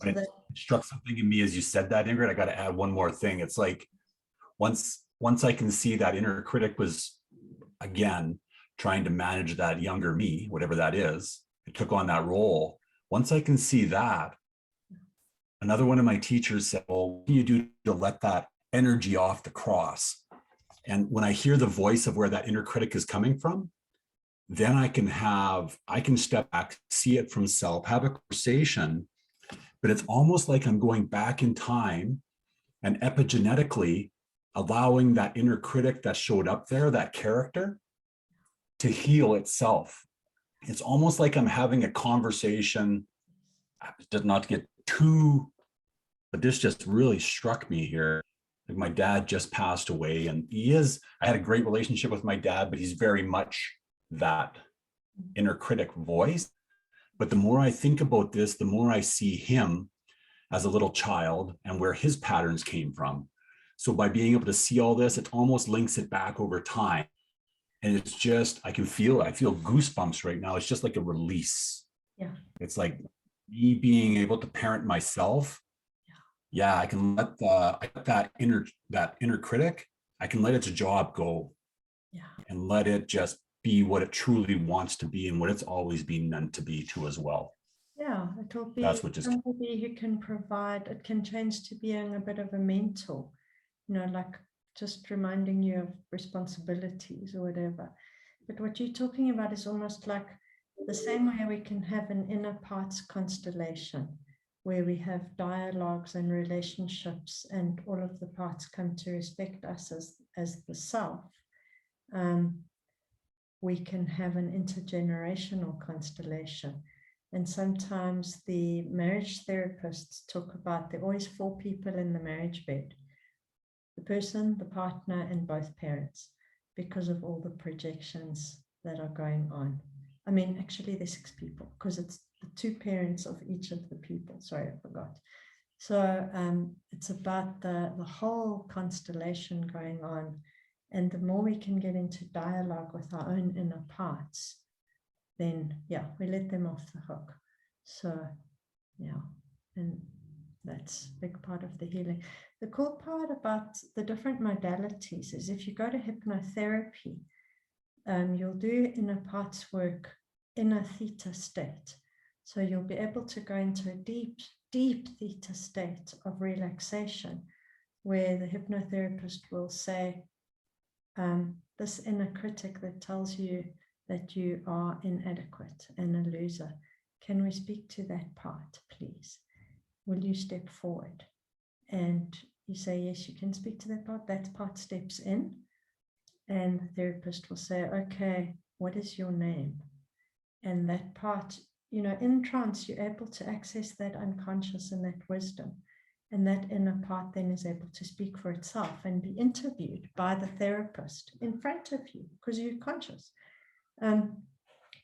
So It struck something in me as you said that, Ingrid. I got to add one more thing. It's like once I can see that inner critic was, again, trying to manage that younger me, whatever that is, it took on that role. Once I can see that, another one of my teachers said, well, what can you do to let that energy off the cross? And when I hear the voice of where that inner critic is coming from, then I can step back, see it from self, have a conversation, but it's almost like I'm going back in time and epigenetically allowing that inner critic that showed up there, that character, to heal itself. It's almost like I'm having a conversation, not to get too, but this just really struck me here. Like, my dad just passed away, and I had a great relationship with my dad, but he's very much that inner critic voice. But the more I think about this, the more I see him as a little child and where his patterns came from. So by being able to see all this, it almost links it back over time. And it's just, I feel goosebumps right now. It's just like a release. Yeah. It's like me being able to parent myself. Yeah, I can let that inner critic, I can let its job go. Yeah. And let it just be what it truly wants to be and what it's always been meant to be too as well. Yeah, it will be somebody who can provide, it can change to being a bit of a mentor, like just reminding you of responsibilities or whatever. But what you're talking about is almost like the same way we can have an inner parts constellation where we have dialogues and relationships and all of the parts come to respect us as the self. We can have an intergenerational constellation. And sometimes the marriage therapists talk about there are always 4 people in the marriage bed. the person, the partner, and both parents, because of all the projections that are going on. I mean, actually there's 6 people, because it's the 2 parents of each of the people. Sorry, I forgot. So it's about the whole constellation going on. And the more we can get into dialogue with our own inner parts, then, yeah, we let them off the hook. So, yeah, and that's a big part of the healing. The cool part about the different modalities is if you go to hypnotherapy, you'll do inner parts work in a theta state. So you'll be able to go into a deep, deep theta state of relaxation, where the hypnotherapist will say, this inner critic that tells you that you are inadequate and a loser, can we speak to that part, please? Will you step forward? And you say, yes, you can speak to that part steps in, and the therapist will say, okay, what is your name? And that part, you know, in trance, you're able to access that unconscious and that wisdom. And that inner part then is able to speak for itself and be interviewed by the therapist in front of you, because you're conscious. And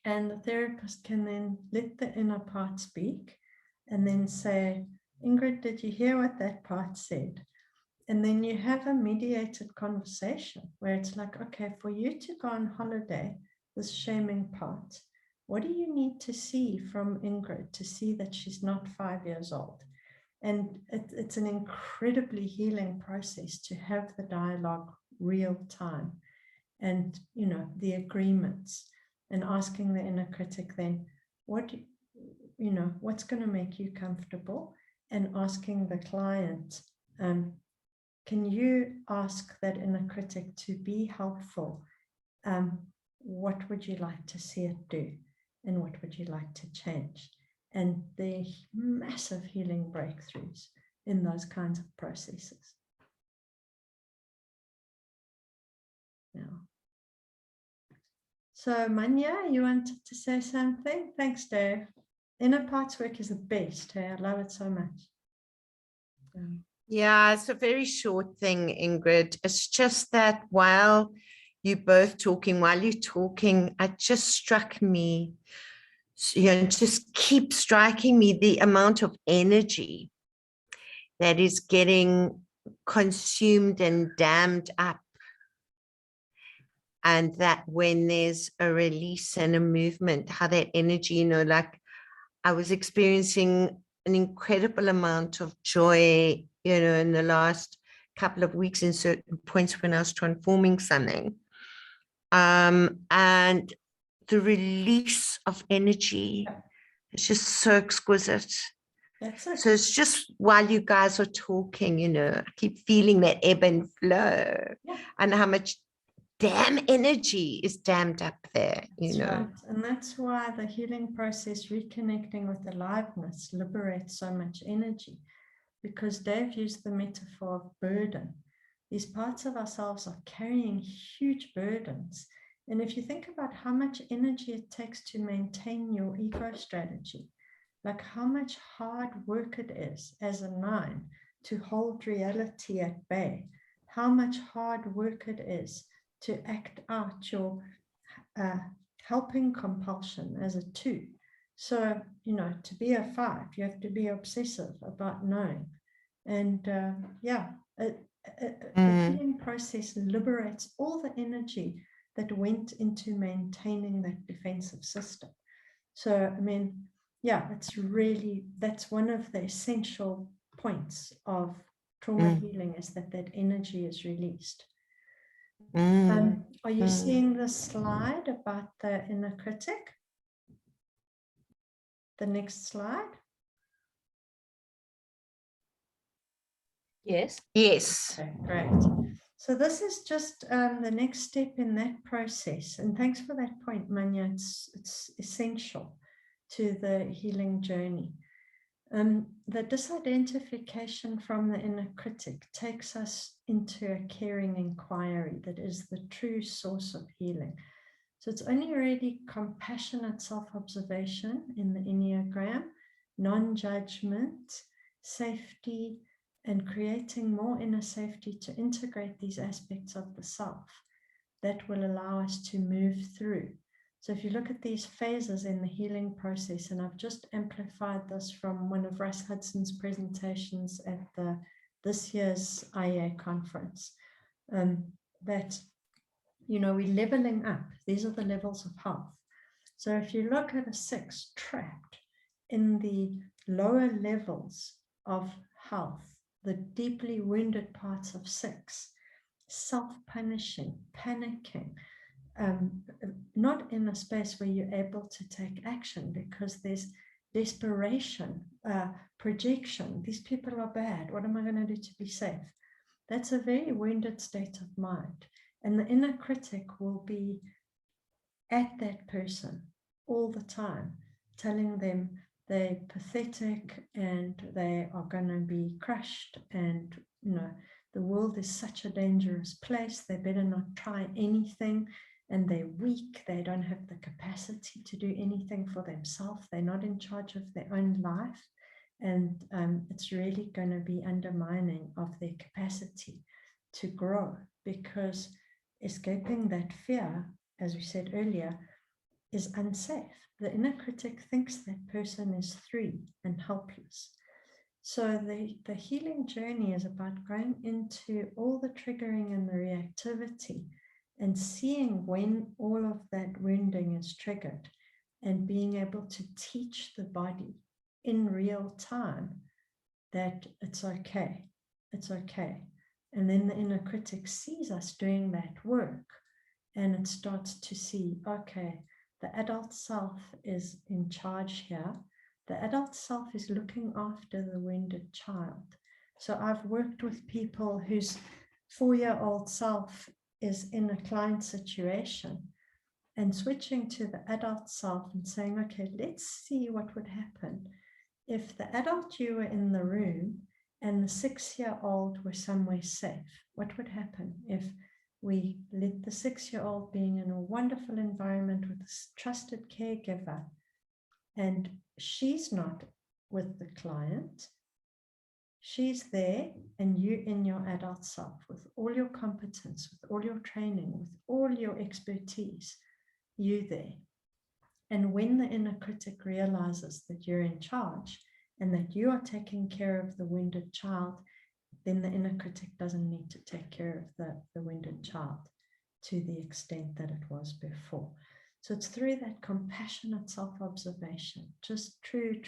the therapist can then let the inner part speak and then say, Ingrid, did you hear what that part said? And then you have a mediated conversation where it's like, okay, for you to go on holiday, this shaming part, what do you need to see from Ingrid to see that she's not 5 years old? And it's an incredibly healing process to have the dialogue real time, and, you know, the agreements, and asking the inner critic then, what, you know, what's going to make you comfortable, and asking the client, can you ask that inner critic to be helpful? What would you like to see it do? And what would you like to change? And the massive healing breakthroughs in those kinds of processes. Yeah. So Manya, you wanted to say something? Thanks, Dave. Inner parts work is the best. Hey? I love it so much. Yeah, it's a very short thing, Ingrid. It's just that while you're talking, it just struck me, you know, just keep striking me the amount of energy that is getting consumed and dammed up. And that when there's a release and a movement, how that energy, you know, like I was experiencing an incredible amount of joy, you know, in the last couple of weeks in certain points when I was transforming something. And the release of energy is just so exquisite. That's it. So it's just while you guys are talking, you know, I keep feeling that ebb and flow, and how much damn energy is dammed up there, you That's know. right. And that's why the healing process, reconnecting with aliveness, liberates so much energy, because Dave used the metaphor of burden. These parts of ourselves are carrying huge burdens. And if you think about how much energy it takes to maintain your ego strategy, like how much hard work it is as a 9 to hold reality at bay, how much hard work it is to act out your helping compulsion as a 2. So, you know, to be a 5, you have to be obsessive about knowing. And the healing process liberates all the energy that went into maintaining that defensive system. So, I mean, yeah, that's one of the essential points of trauma healing, is that energy is released. Are you seeing the slide about the inner critic? The next slide. Yes. Yes. Okay, great. So this is just the next step in that process. And thanks for that point, Manya. It's essential to the healing journey. The disidentification from the inner critic takes us into a caring inquiry that is the true source of healing. So it's only really compassionate self-observation in the Enneagram, non-judgment, safety, and creating more inner safety to integrate these aspects of the self that will allow us to move through. So if you look at these phases in the healing process, and I've just amplified this from one of Russ Hudson's presentations at this year's IEA conference, that, you know, we're leveling up. These are the levels of health. So if you look at a 6 trapped in the lower levels of health, the deeply wounded parts of 6, self-punishing, panicking, not in a space where you're able to take action because there's desperation, projection. These people are bad. What am I going to do to be safe? That's a very wounded state of mind. And the inner critic will be at that person all the time, telling them they're pathetic and they are going to be crushed, and, you know, the world is such a dangerous place. They better not try anything. And they're weak, they don't have the capacity to do anything for themselves, they're not in charge of their own life, and it's really going to be undermining of their capacity to grow, because escaping that fear, as we said earlier, is unsafe. The inner critic thinks that person is 3 and helpless. So the healing journey is about going into all the triggering and the reactivity and seeing when all of that wounding is triggered, and being able to teach the body in real time that it's okay, it's okay. And then the inner critic sees us doing that work, and it starts to see, okay, the adult self is in charge here. The adult self is looking after the wounded child. So I've worked with people whose 4-year-old self is in a client situation, and switching to the adult self and saying, okay, let's see what would happen if the adult you were in the room and the 6-year-old were somewhere safe. What would happen if we let the 6-year-old being in a wonderful environment with a trusted caregiver, and she's not with the client, she's there, and you in your adult self with all your competence, with all your training, with all your expertise, you there. And when the inner critic realizes that you're in charge and that you are taking care of the wounded child, then the inner critic doesn't need to take care of the wounded child to the extent that it was before. So it's through that compassionate self-observation, just true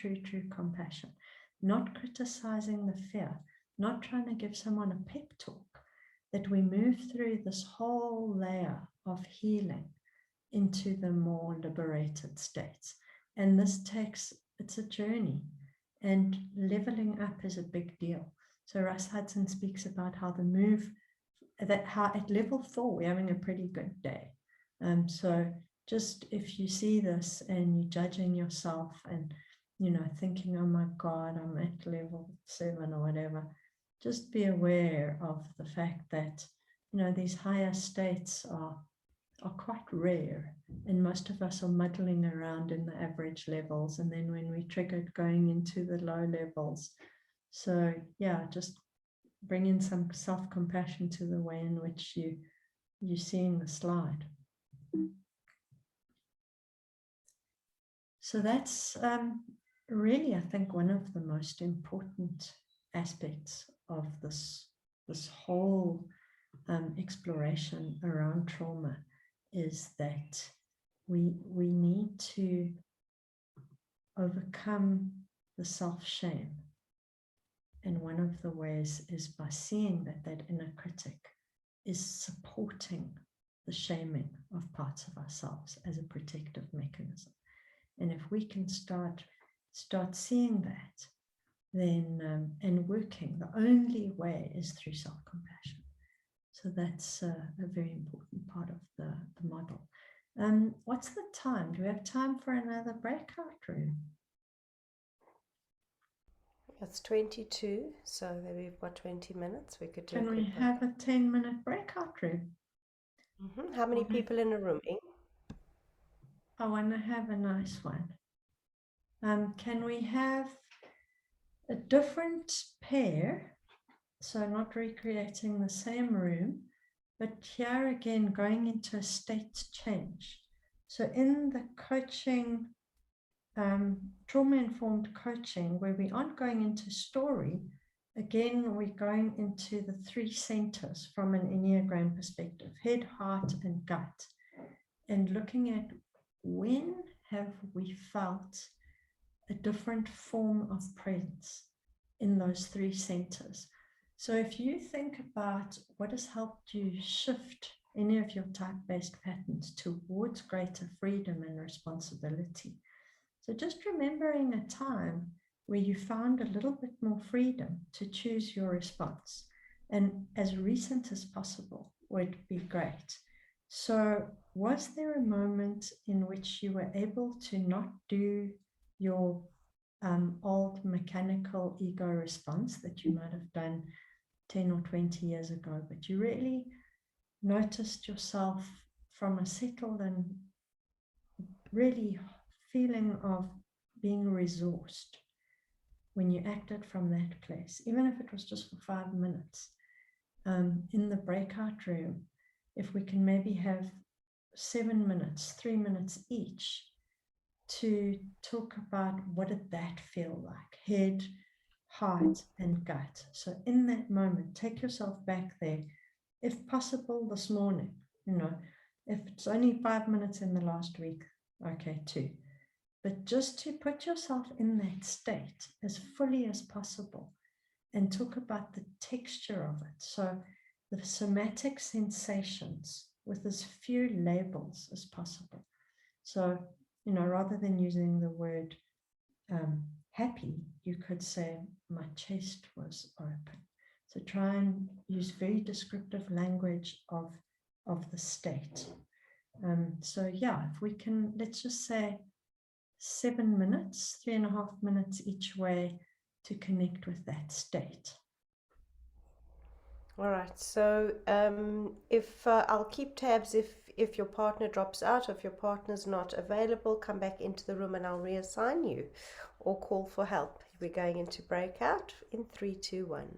compassion, not criticizing the fear, not trying to give someone a pep talk, that we move through this whole layer of healing into the more liberated states. And this it's a journey, and leveling up is a big deal. So Russ Hudson speaks about how how at level 4, we're having a pretty good day. So just if you see this and you're judging yourself and, you know, thinking, oh my God, I'm at level 7 or whatever, just be aware of the fact that, you know, these higher states are quite rare, and most of us are muddling around in the average levels, and then when we triggered, going into the low levels. So yeah, just bring in some self-compassion to the way in which you're seeing the slide. So that's really, I think, one of the most important aspects of this whole exploration around trauma, is that we need to overcome the self-shame. And one of the ways is by seeing that inner critic is supporting the shaming of parts of ourselves as a protective mechanism. And if we can start seeing that, then and working, the only way is through self-compassion. So that's a very important part of the model. What's the time? Do we have time for another breakout room? It's 22, so then we've got 20 minutes. We could do. Can we have a 10-minute breakout room? How many people in a room? I want to have a nice one. Can we have a different pair So not recreating the same room, but here again, going into a state change. So in the coaching, trauma-informed coaching, where we aren't going into story, again, we're going into the 3 centers from an Enneagram perspective: head, heart, and gut, and looking at when have we felt a different form of presence in those 3 centers. So if you think about what has helped you shift any of your type-based patterns towards greater freedom and responsibility. So just remembering a time where you found a little bit more freedom to choose your response, and as recent as possible would be great. So was there a moment in which you were able to not do your old mechanical ego response that you might have done 10 or 20 years ago, but you really noticed yourself from a settled and really feeling of being resourced when you acted from that place, even if it was just for 5 minutes? In the breakout room, if we can maybe have 7 minutes, 3 minutes each, to talk about what did that feel like, head, heart, and gut. So in that moment, take yourself back there, if possible this morning. If it's only 5 minutes in the last week, okay, 2. But just to put yourself in that state as fully as possible and talk about the texture of it. So the somatic sensations with as few labels as possible. So, rather than using the word happy, you could say my chest was open. So try and use very descriptive language of the state. So yeah, if we can, let's just say 7 minutes, 3.5 minutes each way to connect with that state. All right. So if I'll keep tabs if your partner drops out, if your partner's not available, come back into the room and I'll reassign you, or call for help. We're going into breakout in 3, 2, 1.